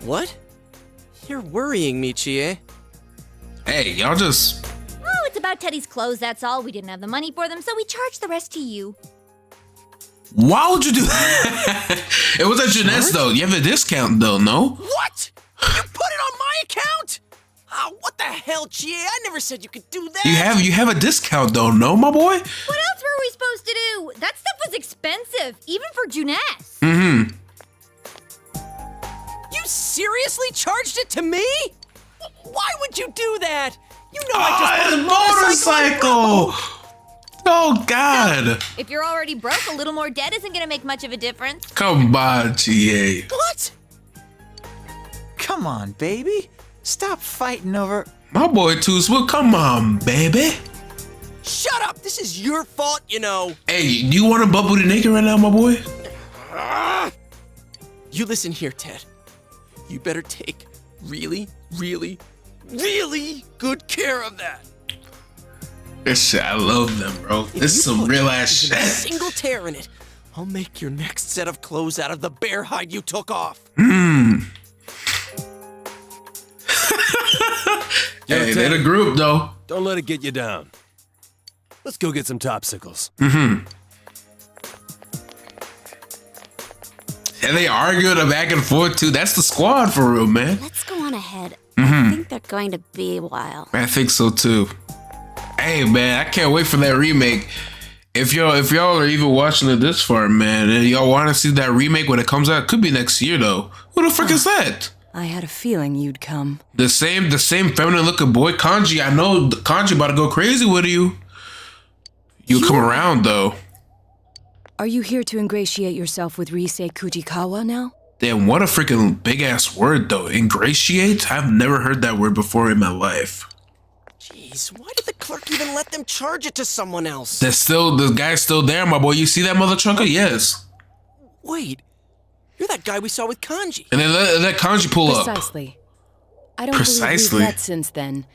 What? You're worrying me, Chie. Hey, y'all just. Oh, it's about Teddy's clothes, that's all. We didn't have the money for them, so we charged the rest to you. Why would you do that? It was at Jeunesse though. You have a discount though, no? What? You put it on my account? Oh, what the hell, Chie? I never said you could do that. You have a discount though, no, my boy? What else were we supposed to do? That stuff was expensive, even for Jeunesse. You seriously charged it to me? Why would you do that? You know I just bought a motorcycle! Oh God! If you're already broke, a little more debt isn't gonna make much of a difference. Come on, GA. What? Come on, baby. Stop fighting over... My boy too smooth. Come on, baby. Shut up! This is your fault, you know. Hey, do you want to bubble the naked right now, my boy? You listen here, Ted. You better take really, really, really good care of that. This shit, I love them, bro. This is some real ass shit. A single tear in it, I'll make your next set of clothes out of the bear hide you took off. Hey, they're the group, though. Don't let it get you down. Let's go get some topsicles. And they argued back and forth, too. That's the squad for real, man. Let's go on ahead. I think they're going to be a while. I think so, too. Hey, man, I can't wait for that remake. If y'all are even watching it this far, man, and y'all want to see that remake when it comes out, it could be next year, though. Who the frick is that? I had a feeling you'd come. The same feminine looking boy, Kanji. I know Kanji about to go crazy with you. You come around, though. Are you here to ingratiate yourself with Risei Kujikawa now? Damn, what a freaking big-ass word, though. Ingratiate? I've never heard that word before in my life. Jeez, why did the clerk even let them charge it to someone else? The guy's still there, my boy. You see that mother trucker? Yes. Wait, you're that guy we saw with Kanji. And then let Kanji pull up. Precisely. I don't believe we've met since then.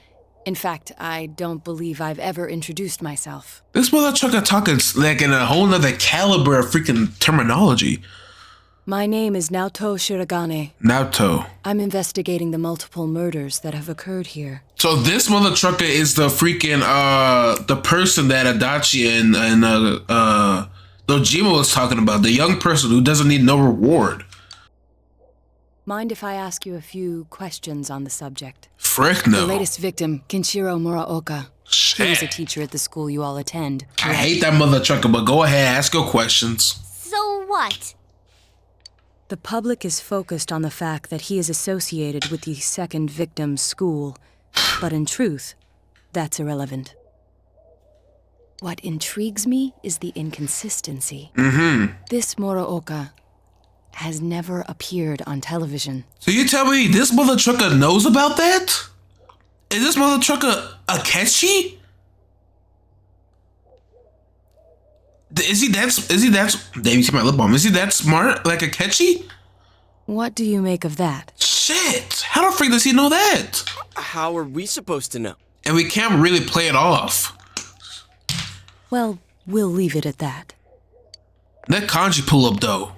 In fact, I don't believe I've ever introduced myself. This mother trucker talking like in a whole nother caliber of freaking terminology. My name is Naoto Shiragane. Naoto. I'm investigating the multiple murders that have occurred here. So this mother trucker is the freaking the person that Adachi and Dojima was talking about, the young person who doesn't need no reward. Mind if I ask you a few questions on the subject? Frick no. The latest victim, Kenshiro Muraoka. Shit. He was a teacher at the school you all attend. I hate that mother trucker, but go ahead, ask your questions. So what? The public is focused on the fact that he is associated with the second victim's school, but in truth, that's irrelevant. What intrigues me is the inconsistency. This Muraoka has never appeared on television. So you tell me this mother trucker knows about that? Is this mother trucker Akechi? Is he that damn, you see my lip balm. Is he that smart like Akechi? What do you make of that? Shit, how the freak does he know that? How are we supposed to know? And we can't really play it off. Well, we'll leave it at that. Let Kanji pull up though.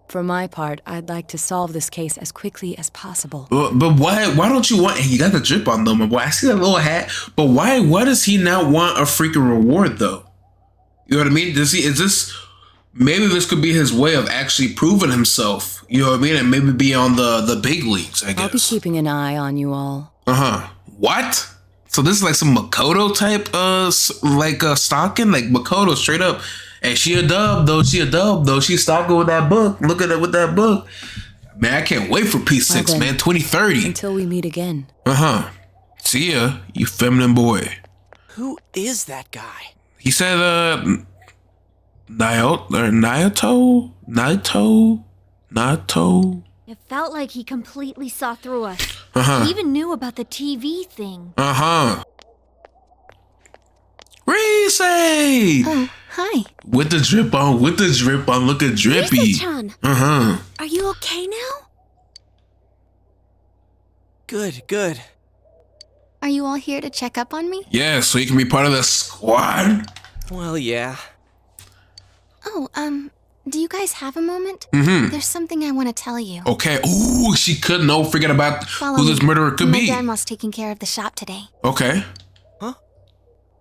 For my part, I'd like to solve this case as quickly as possible. But why don't you want, you got the drip on though, my boy. I see that little hat. But why does he not want a freaking reward though? You know what I mean? Maybe this could be his way of actually proving himself. You know what I mean? And maybe be on the big leagues, I guess. I'll be keeping an eye on you all. What? So this is like some Makoto type stalking? Like Makoto straight up. Hey, she a dub though. She's stalking with that book. Look at it with that book. Man, I can't wait for P6, well, man. 2030. Until we meet again. See ya, you feminine boy. Who is that guy? He said, Naoto. It felt like he completely saw through us. He even knew about the TV thing. Risei! Oh, hi. With the drip on, looking drippy. Risei-chan. Are you okay now? Good. Are you all here to check up on me? Yeah, so you can be part of the squad. Well, yeah. Oh, do you guys have a moment? There's something I want to tell you. Okay. Ooh, she could know freaking about who this murderer could be. My grandma's taking care of the shop today. Okay. Huh?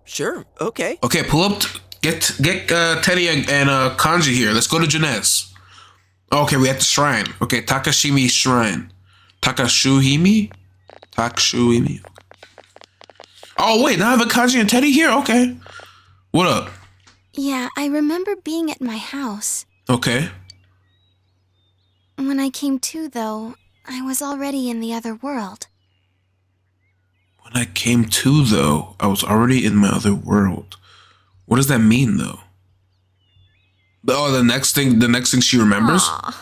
Sure, okay. Okay, pull up. Get Teddy and Kanji here. Let's go to Jeunesse. Okay, we at the shrine. Okay, Takashimi Shrine. Takashuhimi? Oh, wait, now I have a Kanji and Teddy here? Okay. What up? Yeah, I remember being at my house. Okay. When I came to, though, I was already in the other world. When I came to, though, I was already in my other world. What does that mean, though? Oh, the next thing she remembers? Aww.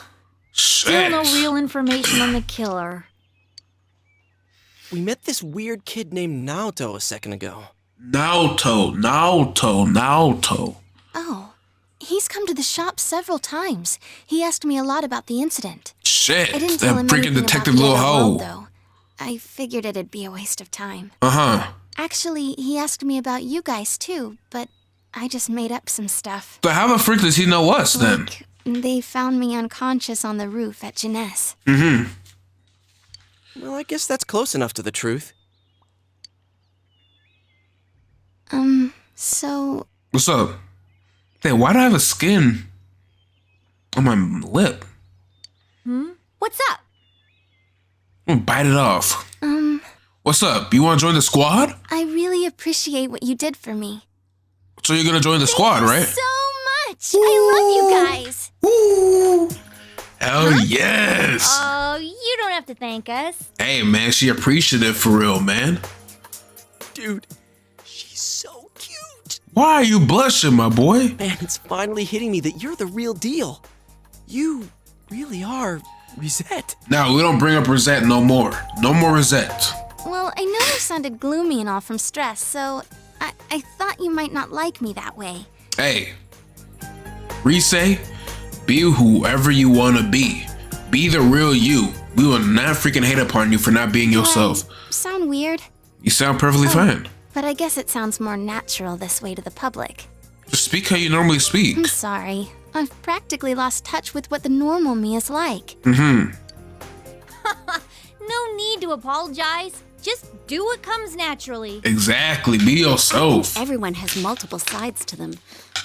Shit. Still no real information on the killer. We met this weird kid named Naoto a second ago. Naoto. Oh, He's come to the shop several times. He asked me a lot about the incident. Shit, I didn't tell him that freaking anything detective about the little other hoe. world, though. I figured it'd be a waste of time. Uh-huh. Actually, he asked me about you guys too, but I just made up some stuff. So how the freak does he know us then? Like, they found me unconscious on the roof at Jeunesse. Mm-hmm. Well, I guess that's close enough to the truth. So... What's up? Hey, why do I have a skin on my lip? What's up? I'm gonna bite it off. What's up? You wanna join the squad? I really appreciate what you did for me. So you're gonna join the squad, right? So much! I love you guys! Woo! Hell yes! Oh, you don't have to thank us. Hey man, she appreciative for real, man. Dude, she's so cute. Why are you blushing, my boy? Man, it's finally hitting me that you're the real deal. You really are Rosette. Now, we don't bring up Rosette no more. No more Rosette. Well, I know you sounded gloomy and all from stress, so I thought you might not like me that way. Hey, Rise, be whoever you want to be. Be the real you. We will not freaking hate upon you for not being yourself. Sound weird? You sound perfectly fine. But I guess it sounds more natural this way to the public. Just speak how you normally speak. I'm sorry. I've practically lost touch with what the normal me is like. Mm-hmm. No need to apologize. Just do what comes naturally. Exactly. Be yourself. Everyone has multiple sides to them.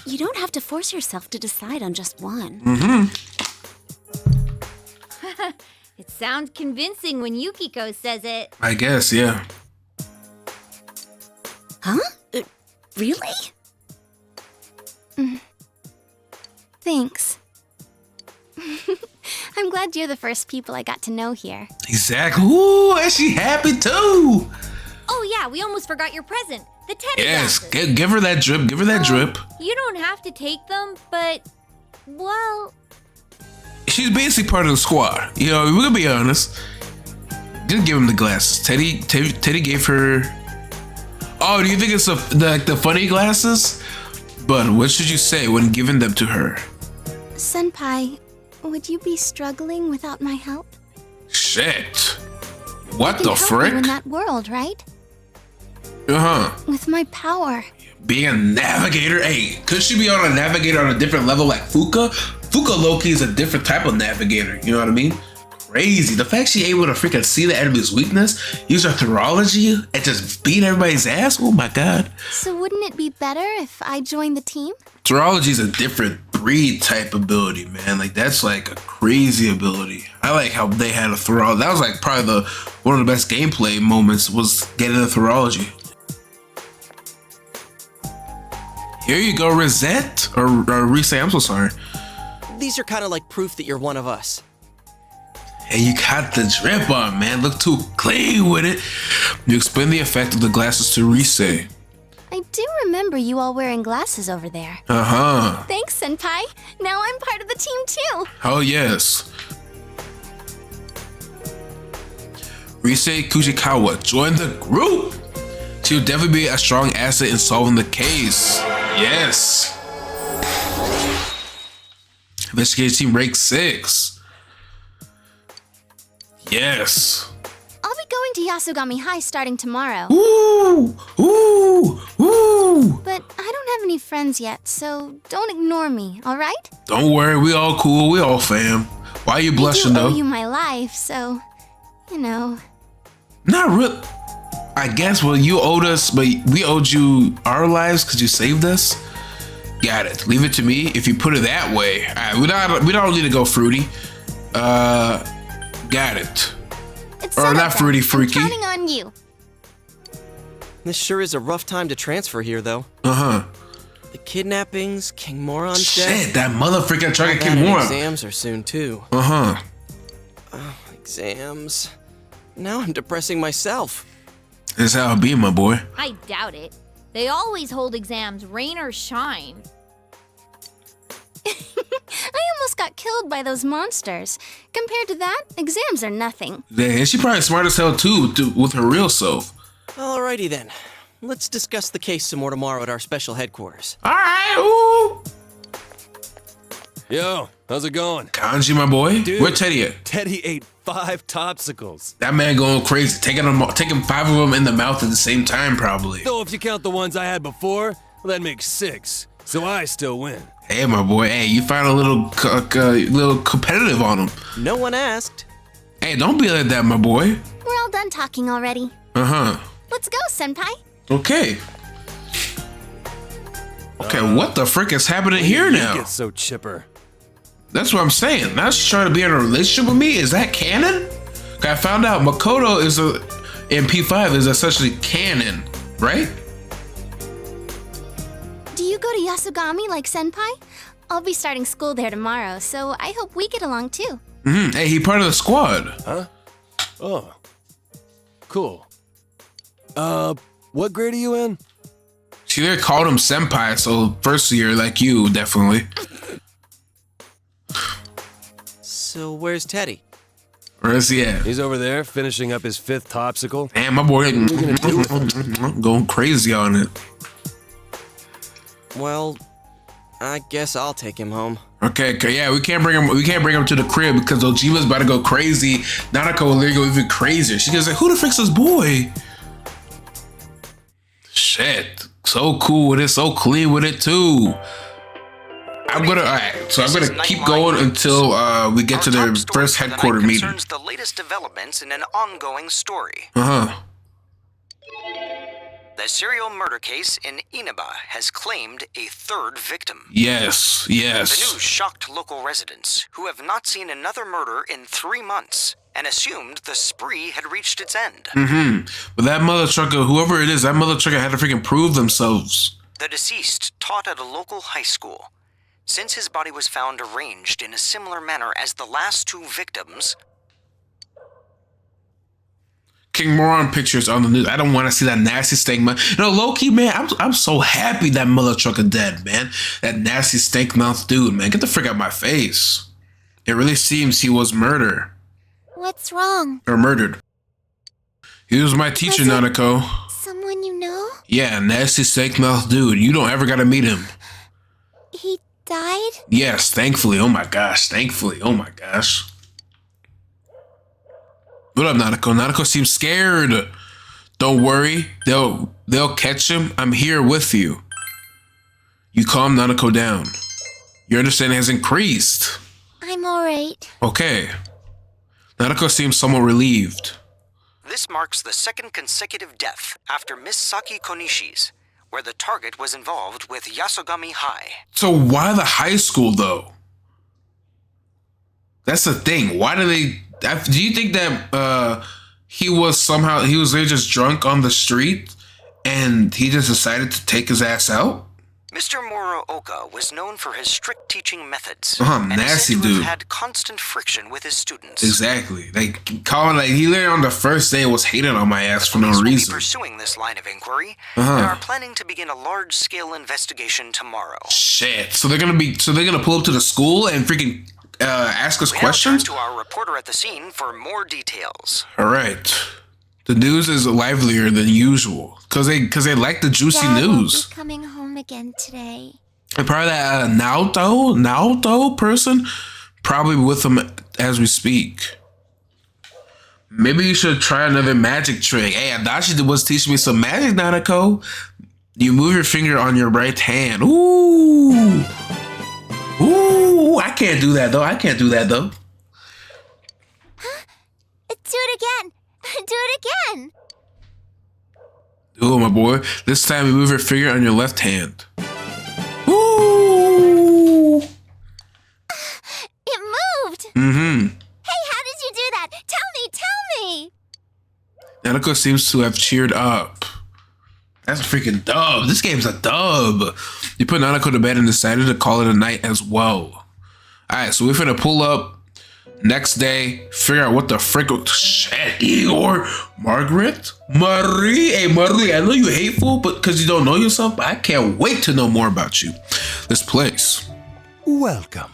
You don't have to force yourself to decide on just one. Mm-hmm. It sounds convincing when Yukiko says it. I guess, yeah. Huh? Really? Thanks. I'm glad you're the first people I got to know here. Exactly. Ooh, and she happy too. Oh yeah, we almost forgot your present. The teddy Yes, glasses. give her that drip. Give her that drip. You don't have to take them, but, well... She's basically part of the squad. You know, we're gonna be honest. Just give him the glasses. Teddy gave her... Oh, do you think it's the funny glasses? But what should you say when giving them to her? Senpai, would you be struggling without my help? Shit. What the I can help frick? you in that world, right? Uh-huh. With my power. Being a navigator? Hey, could she be on a navigator on a different level like Fuka? Fuka low-key is a different type of navigator, you know what I mean? Crazy. The fact she able to freaking see the enemy's weakness, use her thurology, and just beat everybody's ass? Oh my god. So wouldn't it be better if I joined the team? Thurology is a different breed type ability, man. Like, that's like a crazy ability. I like how they had a thurology. That was like probably one of the best gameplay moments was getting a thurology. Here you go, Rosette. Or Rise, I'm so sorry. These are kind of like proof that you're one of us. Hey, you got the drip on, man. Look too clean with it. You explain the effect of the glasses to Rise. I do remember you all wearing glasses over there. Uh-huh. Thanks, Senpai. Now I'm part of the team too. Oh, yes. Rise Kuchikawa, join the group. She'll definitely be a strong asset in solving the case. Yes. Investigative Team Rank 6. Yes. I'll be going to Yasugami High starting tomorrow. Ooh, ooh, ooh. But I don't have any friends yet, so don't ignore me, all right? Don't worry, we all cool, we all fam. Why are you blushing I do though? owe you my life, so, you know. Not real. I guess, well, you owed us, but we owed you our lives because you saved us. Got it. Leave it to me. If you put it that way, all right, we don't need to go fruity. Got it. It's Or not then. fruity, freaky. I'm counting on you. This sure is a rough time to transfer here, though. Uh-huh. The kidnappings, King Moron's Shit, death. that motherfucker trying to That kill and more. exams are soon, too. Uh-huh. Exams. Now I'm depressing myself. That's how it be, my boy. I doubt it. They always hold exams, rain or shine. I almost got killed by those monsters. Compared to that, exams are nothing. Yeah, and she probably smart as hell too with her real self. Alrighty then. Let's discuss the case some more tomorrow at our special headquarters. All right, ooh. Yo, how's it going? Kanji, my boy. Dude, Where Teddy at? Teddy ate 5 Topsicles. That man going crazy, taking 5 of them in the mouth at the same time, probably. So if you count the ones I had before, well, that makes 6. So I still win. Hey, my boy. Hey, you found a little competitive on him. No one asked. Hey, don't be like that, my boy. We're all done talking already. Let's go, Senpai. Okay. Okay, what the frick is happening here now? You get so chipper. That's what I'm saying. Now she's trying to be in a relationship with me. Is that canon? I found out Makoto in P5 is essentially canon, right? Do you go to Yasogami like Senpai? I'll be starting school there tomorrow, so I hope we get along too. Hey, he part of the squad. Huh? Oh. Cool. What grade are you in? See, they called him senpai, so first year, like you, definitely. So where's Teddy? Where is he at? He's over there, finishing up his 5th Topsicle. Damn, my boy going crazy on it. Well, I guess I'll take him home. Okay, yeah, we can't bring him to the crib because Ojima's about to go crazy. Nanako will literally go even crazier. She goes like, who the frick's this boy? Shit. So cool with it, so clean with it too. I'm gonna keep going until we get to their first headquarter meeting. Concerns the latest developments in an ongoing story. The serial murder case in Inaba has claimed a 3rd victim. Yes. The news shocked local residents who have not seen another murder in 3 months and assumed the spree had reached its end. But that mother trucker, whoever it is, that mother trucker had to freaking prove themselves. The deceased taught at a local high school. Since his body was found arranged in a similar manner as the last 2 victims, King Moron pictures on the news. I don't want to see that nasty stank man. You know, low-key, man, I'm so happy that mother trucker dead, man. That nasty stank mouth dude, man. Get the frick out my face. It really seems he was murdered. What's wrong? Or murdered. He was my teacher, Nanako. Someone you know? Yeah, nasty stank mouth dude. You don't ever gotta meet him. He died? Yes, thankfully. Oh my gosh, thankfully. Oh my gosh. What up, Nanako? Nanako seems scared. Don't worry. They'll catch him. I'm here with you. You calm Nanako down. Your understanding has increased. I'm alright. Okay. Nanako seems somewhat relieved. this marks the 2nd consecutive death after Miss Saki Konishi's, where the target was involved with Yasogami High. So why the high school, though? That's the thing. Why do they... Do you think that he was there just drunk on the street and he just decided to take his ass out? Mr. Muraoka was known for his strict teaching methods. Nasty and is said to dude. have had constant friction with his students. Exactly. He literally on the first day was hating on my ass for no Police will reason. be pursuing this line of inquiry and are planning to begin a large-scale investigation tomorrow. Shit. So they're gonna pull up to the school and freaking ask us questions? We now turn to our reporter at the scene for more details. All right. The news is livelier than usual because they like the juicy Dad news. won't be coming home again today. And probably that Naoto person probably with them as we speak. Maybe you should try another magic trick. Hey, Adachi was teaching me some magic, Nanako. You move your finger on your right hand. Ooh. Ooh, I can't do that though. Do it again. Do it again. Oh, my boy. This time you move your finger on your left hand. Ooh. It moved. Mm-hmm. Hey, how did you do that? Tell me. Nanako seems to have cheered up. That's a freaking dub. This game's a dub. You put Nanako to bed and decided to call it a night as well. Alright, so we're finna pull up next day, figure out what the frick. Shit, Igor, Margaret, Marie. Hey, Marie, I know you hateful, but because you don't know yourself, but I can't wait to know more about you. This place. Welcome.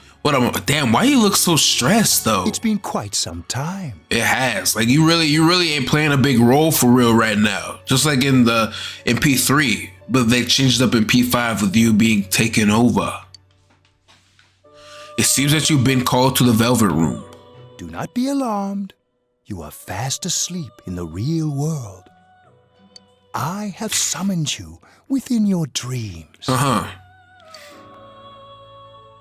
Damn, why you look so stressed though? It's been quite some time. It has. Like you really ain't playing a big role for real right now. Just like in P3, but they changed up in P5 with you being taken over. It seems that you've been called to the Velvet Room. Do not be alarmed. You are fast asleep in the real world. I have summoned you within your dreams. Uh-huh.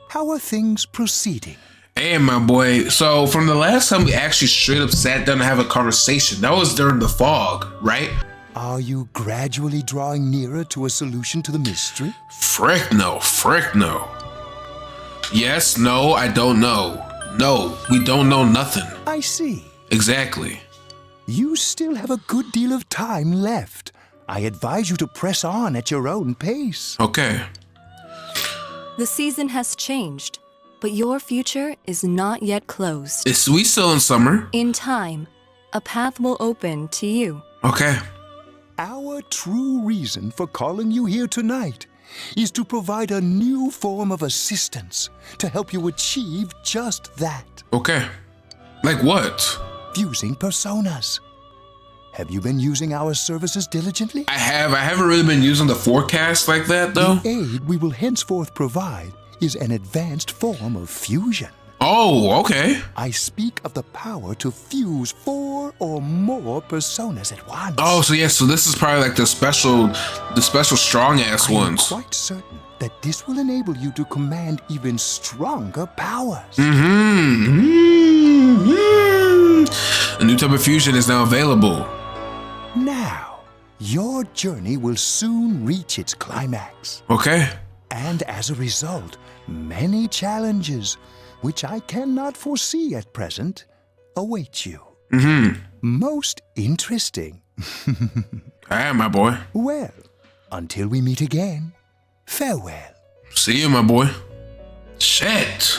How are things proceeding? Hey, my boy. So, from the last time we actually straight up sat down to have a conversation, that was during the fog, right? Are you gradually drawing nearer to a solution to the mystery? Frick no. Yes, no, I don't know. No, we don't know nothing. I see. Exactly. You still have a good deal of time left. I advise you to press on at your own pace. Okay. The season has changed, but your future is not yet closed. Is we still in summer? In time, a path will open to you. Okay. Our true reason for calling you here tonight is to provide a new form of assistance to help you achieve just that. Okay. Like what? Fusing personas. Have you been using our services diligently? I have. I haven't really been using the forecast like that, though. The aid we will henceforth provide is an advanced form of fusion. Oh, okay. I speak of the power to fuse 4 or more personas at once. Oh, so yeah, so this is probably like the special strong-ass ones. I'm quite certain that this will enable you to command even stronger powers. A new type of fusion is now available. Now, your journey will soon reach its climax. Okay. And as a result, many challenges, which I cannot foresee at present, await you. Most interesting. All right, my boy. Well, until we meet again, farewell. See you, my boy. Shit.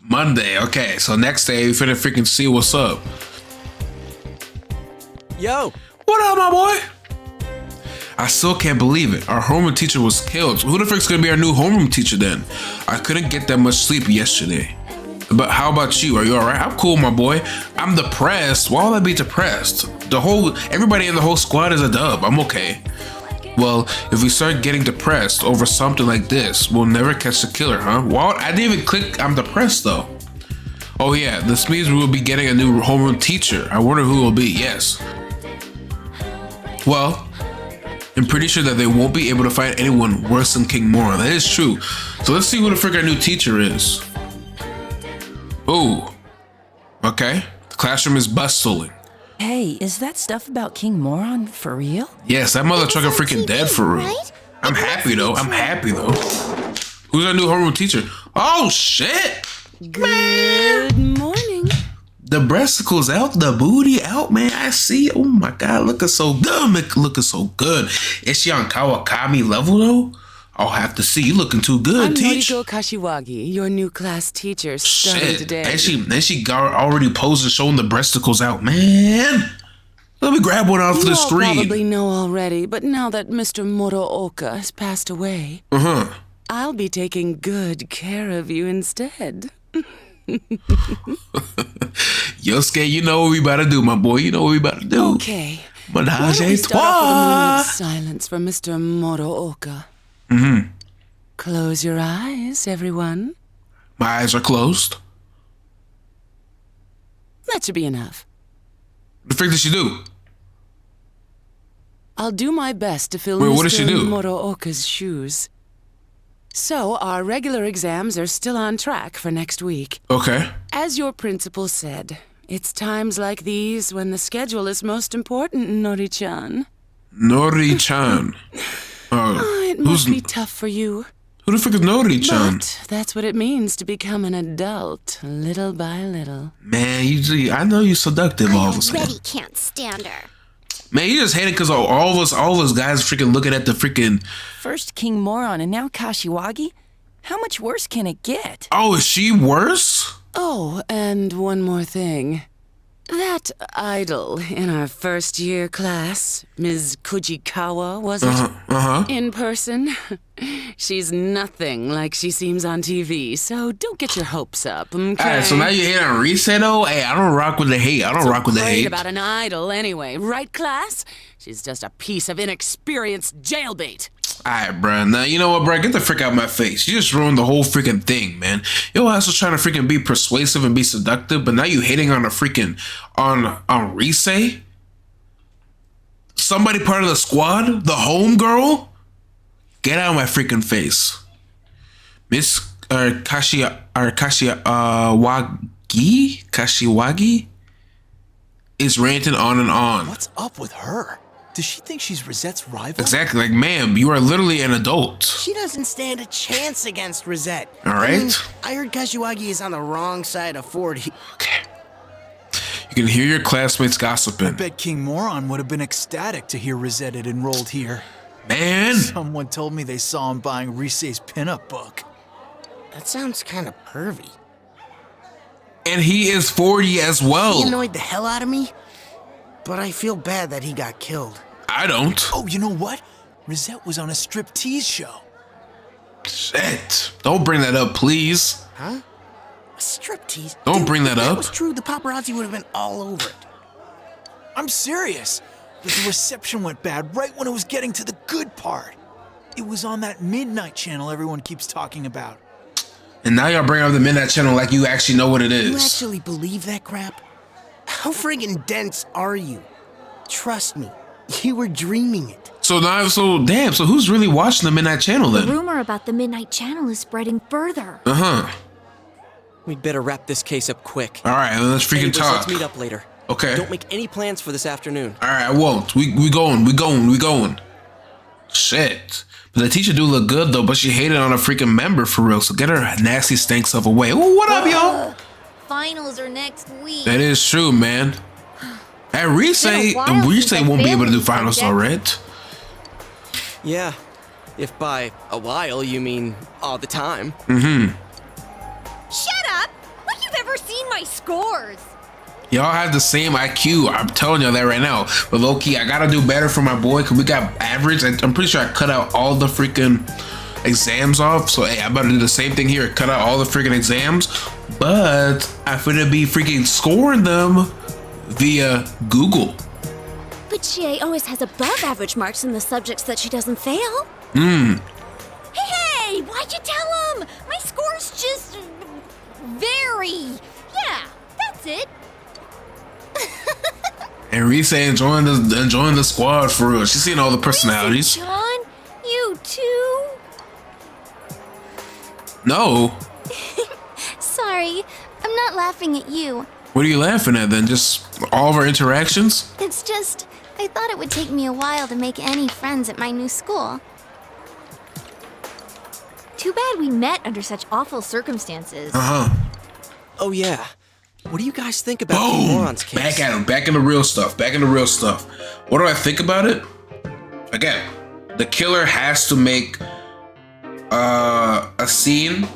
Monday. Okay, so next day we finna freaking see what's up. Yo. What up, my boy? I still can't believe it. Our homeroom teacher was killed. So who the frick's gonna be our new homeroom teacher then? I couldn't get that much sleep yesterday. But how about you? Are you alright? I'm cool, my boy. I'm depressed. Why would I be depressed? Everybody in the whole squad is a dub. I'm okay. Well, if we start getting depressed over something like this, we'll never catch the killer, huh? Well, I didn't even click I'm depressed though. Oh yeah, this means we will be getting a new homeroom teacher. I wonder who it will be. Yes. Well, I'm pretty sure that they won't be able to find anyone worse than King Moron. That is true. So let's see who the frick our new teacher is. Ooh. Okay. The classroom is bustling. Hey, is that stuff about King Moron for real? Yes, that mother trucker freaking dead for real. Right? I'm happy though. Who's our new homeroom teacher? Oh shit! Good morning. The breasticles out, the booty out, man. I see. Oh my god, looking so good. Looking so good. Is she on Kawakami level though? I'll have to see. You looking too good, I'm teach. Noriko Kashiwagi, your new class teacher, starting Shit. today. And she got already posing, showing the breasticles out, man. Let me grab one off the screen. You probably know already, but now that Mr. Morooka has passed away, I'll be taking good care of you instead. Yosuke, you know what we about to do, my boy. You know what we about to do. Okay. Menage Why don't we a start off with a moment trois. of silence for Mr. Morooka? Close your eyes, everyone. My eyes are closed. That should be enough. The frick did she do? I'll do my best to fill Wait, what did she Mr. do? Morooka's shoes. So, our regular exams are still on track for next week. Okay. As your principal said, it's times like these when the schedule is most important, Nori-chan. Nori-chan. It must be tough for you. Who the frick is Nori-chan? But that's what it means to become an adult, little by little. Man, I know you're seductive all of a sudden. Already can't stand her. Man, you just hate it because all of us guys freaking looking at the freaking... First King Moron and now Kashiwagi? How much worse can it get? Oh, is she worse? Oh, and one more thing. That idol in our first year class, Ms. Kujikawa, was it? In person? She's nothing like she seems on TV, so don't get your hopes up, okay? Alright, so now you hate on Reset though? Hey, I don't rock with the hate. I don't rock with the hate. About an idol anyway, right, class? She's just a piece of inexperienced jailbait. Alright, bro. Now, you know what, bro? Get the frick out of my face. You just ruined the whole freaking thing, man. Yo, I was just trying to freaking be persuasive and be seductive, but now you hating on a freaking, on Rise? Somebody part of the squad? The home girl? Get out of my freaking face. Miss, Kashiwagi? Is ranting on and on. What's up with her? Does she think she's Rosette's rival? Exactly, like, ma'am, you are literally an adult. She doesn't stand a chance against Rosette. All right. I heard Kashiwagi is on the wrong side of 40. Okay. You can hear your classmates gossiping. I bet King Moron would have been ecstatic to hear Rosette had enrolled here. Man! Someone told me they saw him buying Rise's pinup book. That sounds kind of pervy. And he is 40 as well. He annoyed the hell out of me, but I feel bad that he got killed. I don't. Oh, you know what? Rosette was on a striptease show. Shit. Don't bring that up, please. Huh? A striptease? Don't bring that up. If that was true, the paparazzi would have been all over it. I'm serious. But the reception went bad right when it was getting to the good part. It was on that midnight channel everyone keeps talking about. And now y'all bring up the midnight channel like you actually know what it is. You actually believe that crap? How friggin' dense are you? Trust me, you were dreaming it. So who's really watching the midnight channel then? The rumor about the midnight channel is spreading further. We'd better wrap this case up quick. All right, let's freaking talk. Let's meet up later. Okay. Don't make any plans for this afternoon. All right, I won't. We going. Shit. But the teacher do look good though, but she hated on a freaking member for real. So get her nasty stank stuff away. Ooh, what up, y'all? Finals are next week. That is true, man. At Rise won't be able to do finals, all right? Yeah, if by a while you mean all the time. Shut up! Like you've ever seen my scores. Y'all have the same IQ. I'm telling y'all that right now. But low-key, I gotta do better for my boy because we got average. I'm pretty sure I cut out all the freaking exams off. So, hey, I better do the same thing here. Cut out all the freaking exams. But I finna be freaking scoring them via Google. But GA always has above average marks in the subjects that she doesn't fail. Hey, why'd you tell him? My score's just very. Yeah, that's it. And Reese enjoying the squad for real. She's seeing all the personalities. John, you too? No. Sorry, I'm not laughing at you. What are you laughing at then? Just all of our interactions? It's just, I thought it would take me a while to make any friends at my new school. Too bad we met under such awful circumstances. Oh yeah. What do you guys think about King Moron's case? Back at him. Back in the real stuff. What do I think about it? Again, the killer has to make a scene.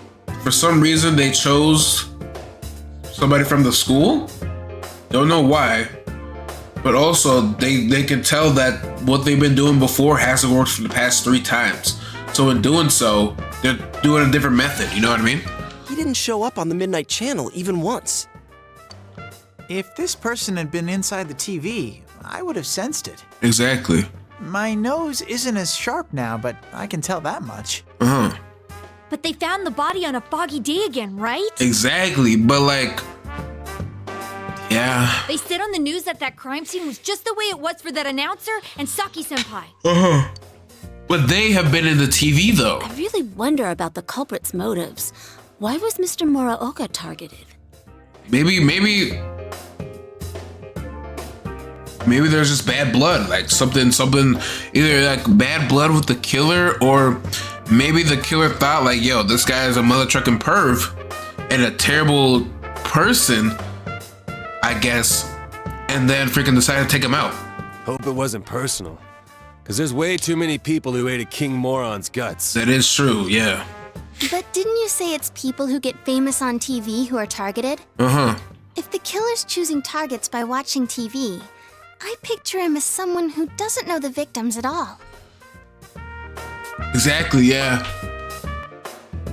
For some reason, they chose somebody from the school. Don't know why. But also, they can tell that what they've been doing before hasn't worked for the past 3 times. So in doing so, they're doing a different method. You know what I mean? He didn't show up on the Midnight Channel even once. If this person had been inside the TV, I would have sensed it. Exactly. My nose isn't as sharp now, but I can tell that much. But they found the body on a foggy day again, right? Exactly, but like, yeah. They said on the news that crime scene was just the way it was for that announcer and Saki-senpai. But they have been in the TV though. I really wonder about the culprit's motives. Why was Mr. Muraoka targeted? Maybe there's just bad blood, like something, either like bad blood with the killer, or maybe the killer thought like, yo, this guy is a mother trucking perv and a terrible person, I guess, and then freaking decided to take him out. Hope it wasn't personal, because there's way too many people who ate a King Moron's guts. That is true, yeah. But didn't you say it's people who get famous on TV who are targeted? If If the killer's choosing targets by watching TV, I picture him as someone who doesn't know the victims at all. Exactly, yeah.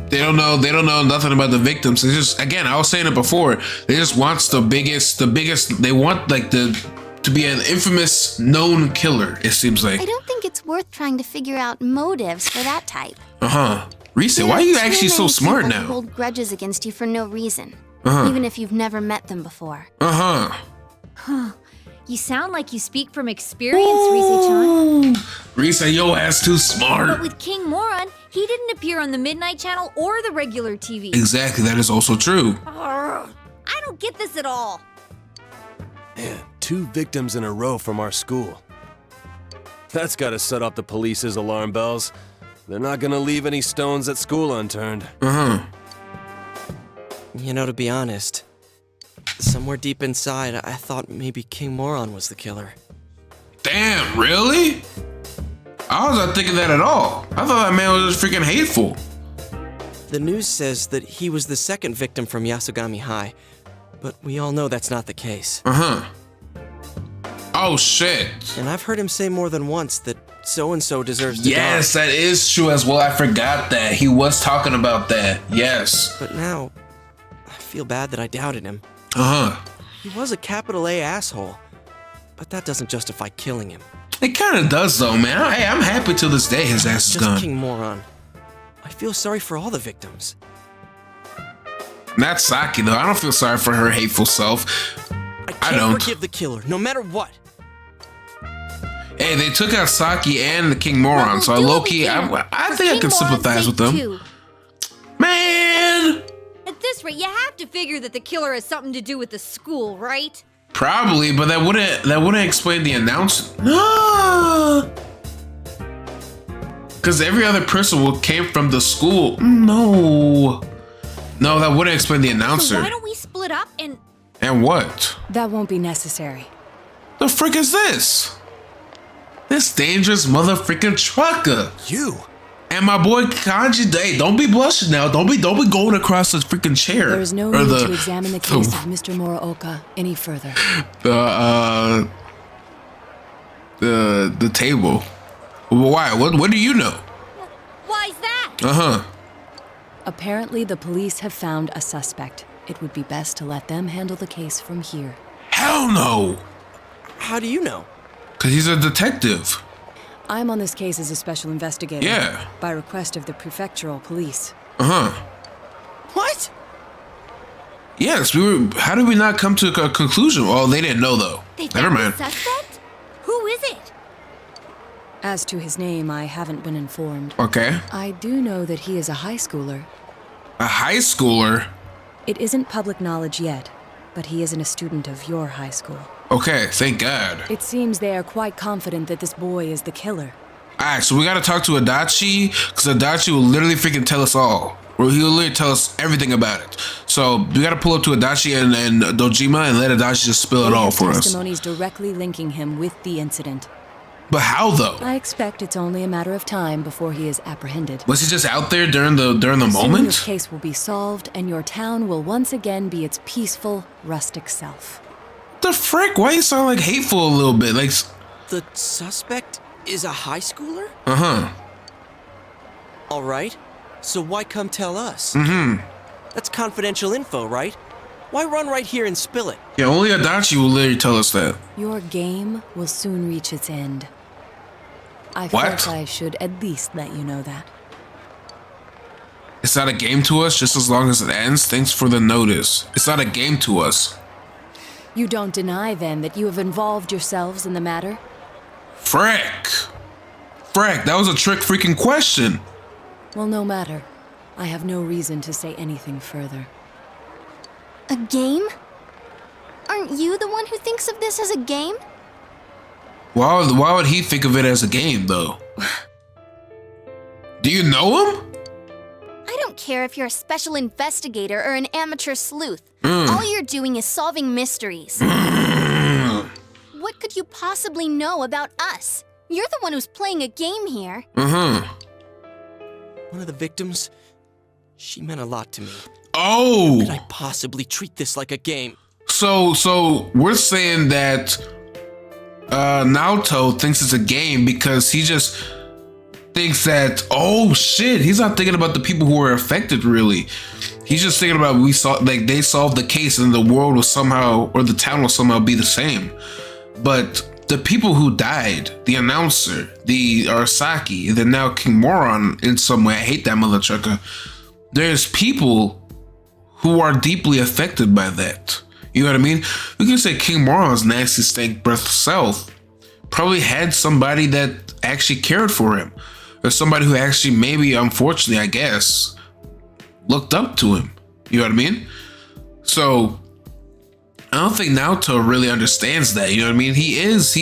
They don't know nothing about the victims. It's just, again, I was saying it before, they just want the biggest, they want like to be an infamous known killer, it seems like. I don't think it's worth trying to figure out motives for that type. Reese, why are you actually so smart now? Hold grudges against you for no reason, Uh-huh. even if you've never met them before. Uh-huh. Huh. You sound like you speak from experience, Rise-chan. Reese, your ass too smart. But with King Moron, he didn't appear on the Midnight Channel or the regular TV. Exactly, that is also true. Arrgh, I don't get this at all. Man, 2 victims in a row from our school. That's gotta set off the police's alarm bells. They're not gonna leave any stones at school unturned. You know, to be honest, somewhere deep inside, I thought maybe King Moron was the killer. Damn, really? I was not thinking that at all. I thought that man was just freaking hateful. The news says that he was the second victim from Yasogami High, but we all know that's not the case. Oh, shit. And I've heard him say more than once that so-and-so deserves to die. Yes, that is true as well. I forgot that. He was talking about that. Yes. But now, I feel bad that I doubted him. He was a capital A asshole, but that doesn't justify killing him. It kind of does, though, man. Hey, I'm happy till this day his ass is Just gone. King Moron. I feel sorry for all the victims. Not Saki, though. I don't feel sorry for her hateful self. I can't forgive the killer, no matter what. Hey, they took out Saki and the King Moron, so low-key, I think I can sympathize with them. Man! At this rate, you have to figure that the killer has something to do with the school, right? Probably, but that wouldn't explain the announcement. Because every other person came from the school. No, that wouldn't explain the announcer. So why don't we split up and... And what? That won't be necessary. The frick is this? This dangerous motherfucking trucker. You. And my boy Kanji, hey, don't be blushing now. Don't be going across the freaking chair. There is no need to examine the case of Mr. Muraoka any further. The table. Why? What do you know? Why's that? Apparently, the police have found a suspect. It would be best to let them handle the case from here. Hell no! How do you know? Because he's a detective. I'm on this case as a special investigator. Yeah. By request of the prefectural police. What? Yes, how did we not come to a conclusion? Well, they didn't know, though. Never mind. The suspect? Who is it? As to his name, I haven't been informed. Okay. I do know that he is a high schooler. A high schooler? It isn't public knowledge yet, but he isn't a student of your high school. Okay, thank God. It seems they are quite confident that this boy is the killer. Alright, so we gotta talk to Adachi, because Adachi will literally freaking tell us all. Or he'll literally tell us everything about it. So we gotta pull up to Adachi and Dojima and let Adachi just spill it all for us. Testimonies directly linking him with the incident. But how though? I expect it's only a matter of time before he is apprehended. Was he just out there during the Soon moment? your case will be solved and your town will once again be its peaceful, rustic self. The frick? Why you sound like hateful a little bit? Like The suspect is a high schooler? All right. So why come tell us? That's confidential info, right? Why run right here and spill it? Yeah, only Adachi will literally tell us that. Your game will soon reach its end. I What? felt I should at least let you know that. It's not a game to us just as long as it ends. Thanks for the notice. It's not a game to us. You don't deny, then, that you have involved yourselves in the matter? Frick! Frick, that was a trick freaking question. Well, no matter. I have no reason to say anything further. A game? Aren't you the one who thinks of this as a game? Why would he think of it as a game, though? Do you know him? I don't care if you're a special investigator or an amateur sleuth. All you're doing is solving mysteries. What could you possibly know about us? You're the one who's playing a game here. One of the victims, she meant a lot to me. Oh! How could I possibly treat this like a game? So we're saying that Naoto thinks it's a game because he just thinks that, oh shit, he's not thinking about the people who were affected really. He's just thinking about they solved the case and the world will somehow, or the town will somehow be the same. But the people who died, the announcer, the Arasaki, the now King Moron in some way, I hate that mother trucker. There's people who are deeply affected by that. You know what I mean? We can say King Moron's nasty stank breath self probably had somebody that actually cared for him. Or somebody who actually maybe, unfortunately, I guess, looked up to him. You know what I mean? So I don't think Naoto really understands that. You know what I mean? He is,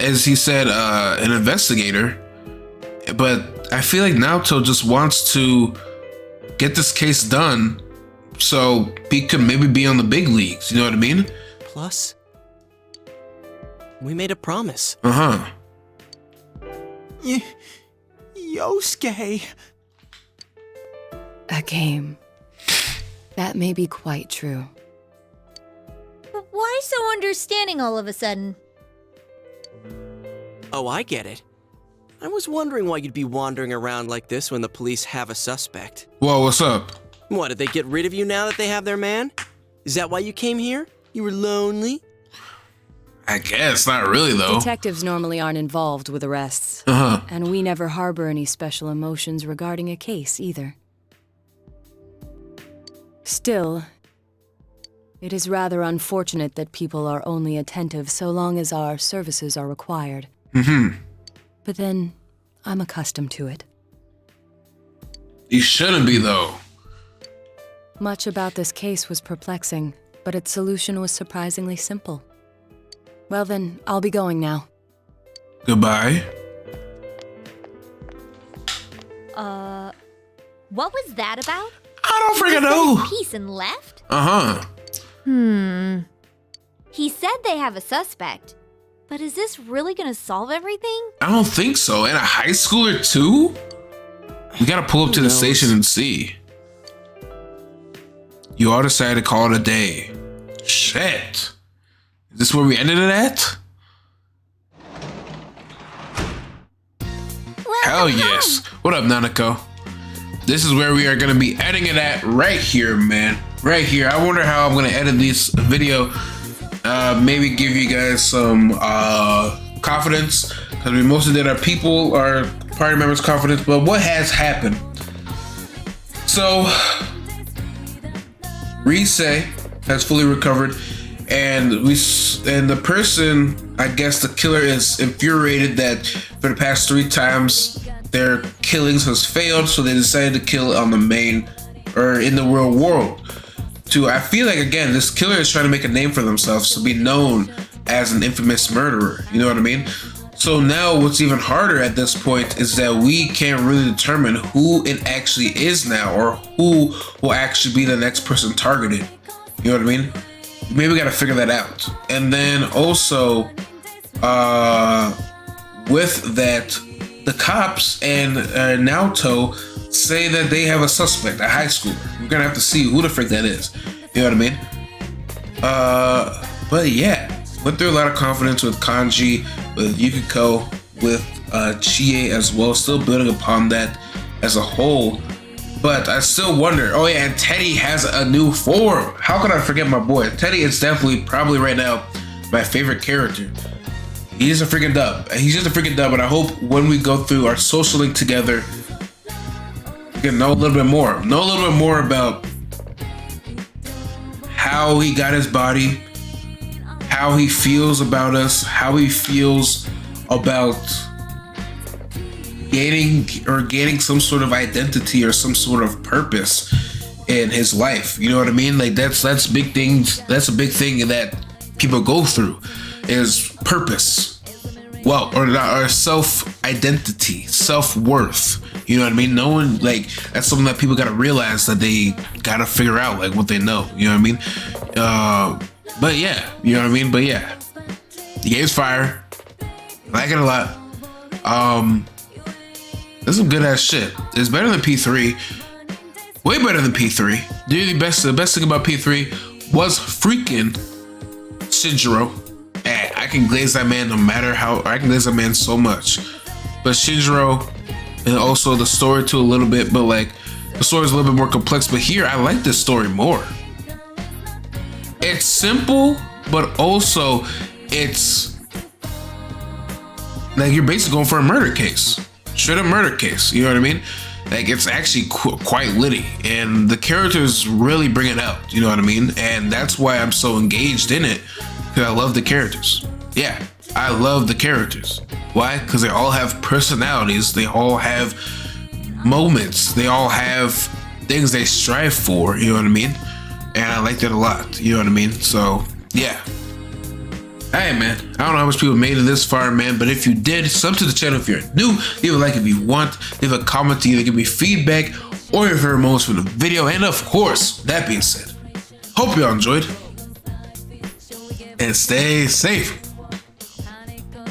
as he said, an investigator. But I feel like Naoto just wants to get this case done so he could maybe be on the big leagues. You know what I mean? Plus, we made a promise. Yosuke. A game. That may be quite true. But why so understanding all of a sudden? Oh, I get it. I was wondering why you'd be wandering around like this when the police have a suspect. Whoa, what's up? What, did they get rid of you now that they have their man? Is that why you came here? You were lonely? I guess, not really though. Detectives normally aren't involved with arrests. And we never harbor any special emotions regarding a case either. Still, it is rather unfortunate that people are only attentive so long as our services are required. But then, I'm accustomed to it. You shouldn't be though. Much about this case was perplexing, but its solution was surprisingly simple. Well then, I'll be going now. Goodbye. What was that about? I don't freaking know. Peace and left? He said they have a suspect, but is this really gonna solve everything? I don't think so. And a high schooler too? We gotta pull up to the station and see. You all decided to call it a day. Shit. Is this where we ended it at? Hell yes. What up, Nanako? This is where we are going to be editing it at right here, man. Right here. I wonder how I'm going to edit this video. Maybe give you guys some confidence. Because we mostly did our people, our party members' confidence. But what has happened? So, Rise has fully recovered. And the person, I guess the killer, is infuriated that for the past 3 times their killings has failed, so they decided to kill on the main, or in the real world. I feel like, again, this killer is trying to make a name for themselves to be known as an infamous murderer. You know what I mean? So now what's even harder at this point is that we can't really determine who it actually is now, or who will actually be the next person targeted. You know what I mean? Maybe we gotta figure that out. And then also, with that, the cops and Naoto say that they have a suspect, a high schooler. We're gonna have to see who the frick that is. You know what I mean? But yeah, went through a lot of confidence with Kanji, with Yukiko, with Chie as well. Still building upon that as a whole. But I still wonder, oh yeah, and Teddy has a new form. How could I forget my boy? Teddy is definitely, probably right now, my favorite character. He's a freaking dub. He's just a freaking dub, and I hope when we go through our social link together, we can know a little bit more. Know a little bit more about how he got his body, how he feels about us, how he feels about gaining some sort of identity or some sort of purpose in his life. You know what I mean? Like that's big things. That's a big thing that people go through, is purpose. Well, or self-identity, self-worth. You know what I mean? No one, like, that's something that people gotta realize, that they gotta figure out, like, what they know. You know what I mean? But yeah, you know what I mean? But yeah, the game's fire. I like it a lot. There's some good ass shit. It's better than P3. Way better than P3. The best thing about P3 was freaking Shinjiro. And I can glaze that man no matter how, I can glaze that man so much. But Shinjiro, and also the story too a little bit, but like the story is a little bit more complex. But here, I like this story more. It's simple, but also it's like you're basically going for a murder case. Straight up murder case, you know what I mean? Like, it's actually quite litty, and the characters really bring it out, you know what I mean? And that's why I'm so engaged in it, because I love the characters. Yeah, I love the characters. Why? Because they all have personalities, they all have moments, they all have things they strive for, you know what I mean? And I like that a lot, you know what I mean? So, yeah. Hey man, I don't know how much people made it this far, man, but if you did, sub to the channel if you're new, leave a like if you want, leave a comment to either give me feedback or your favorite moments from the video, and of course, that being said, hope you all enjoyed, and stay safe.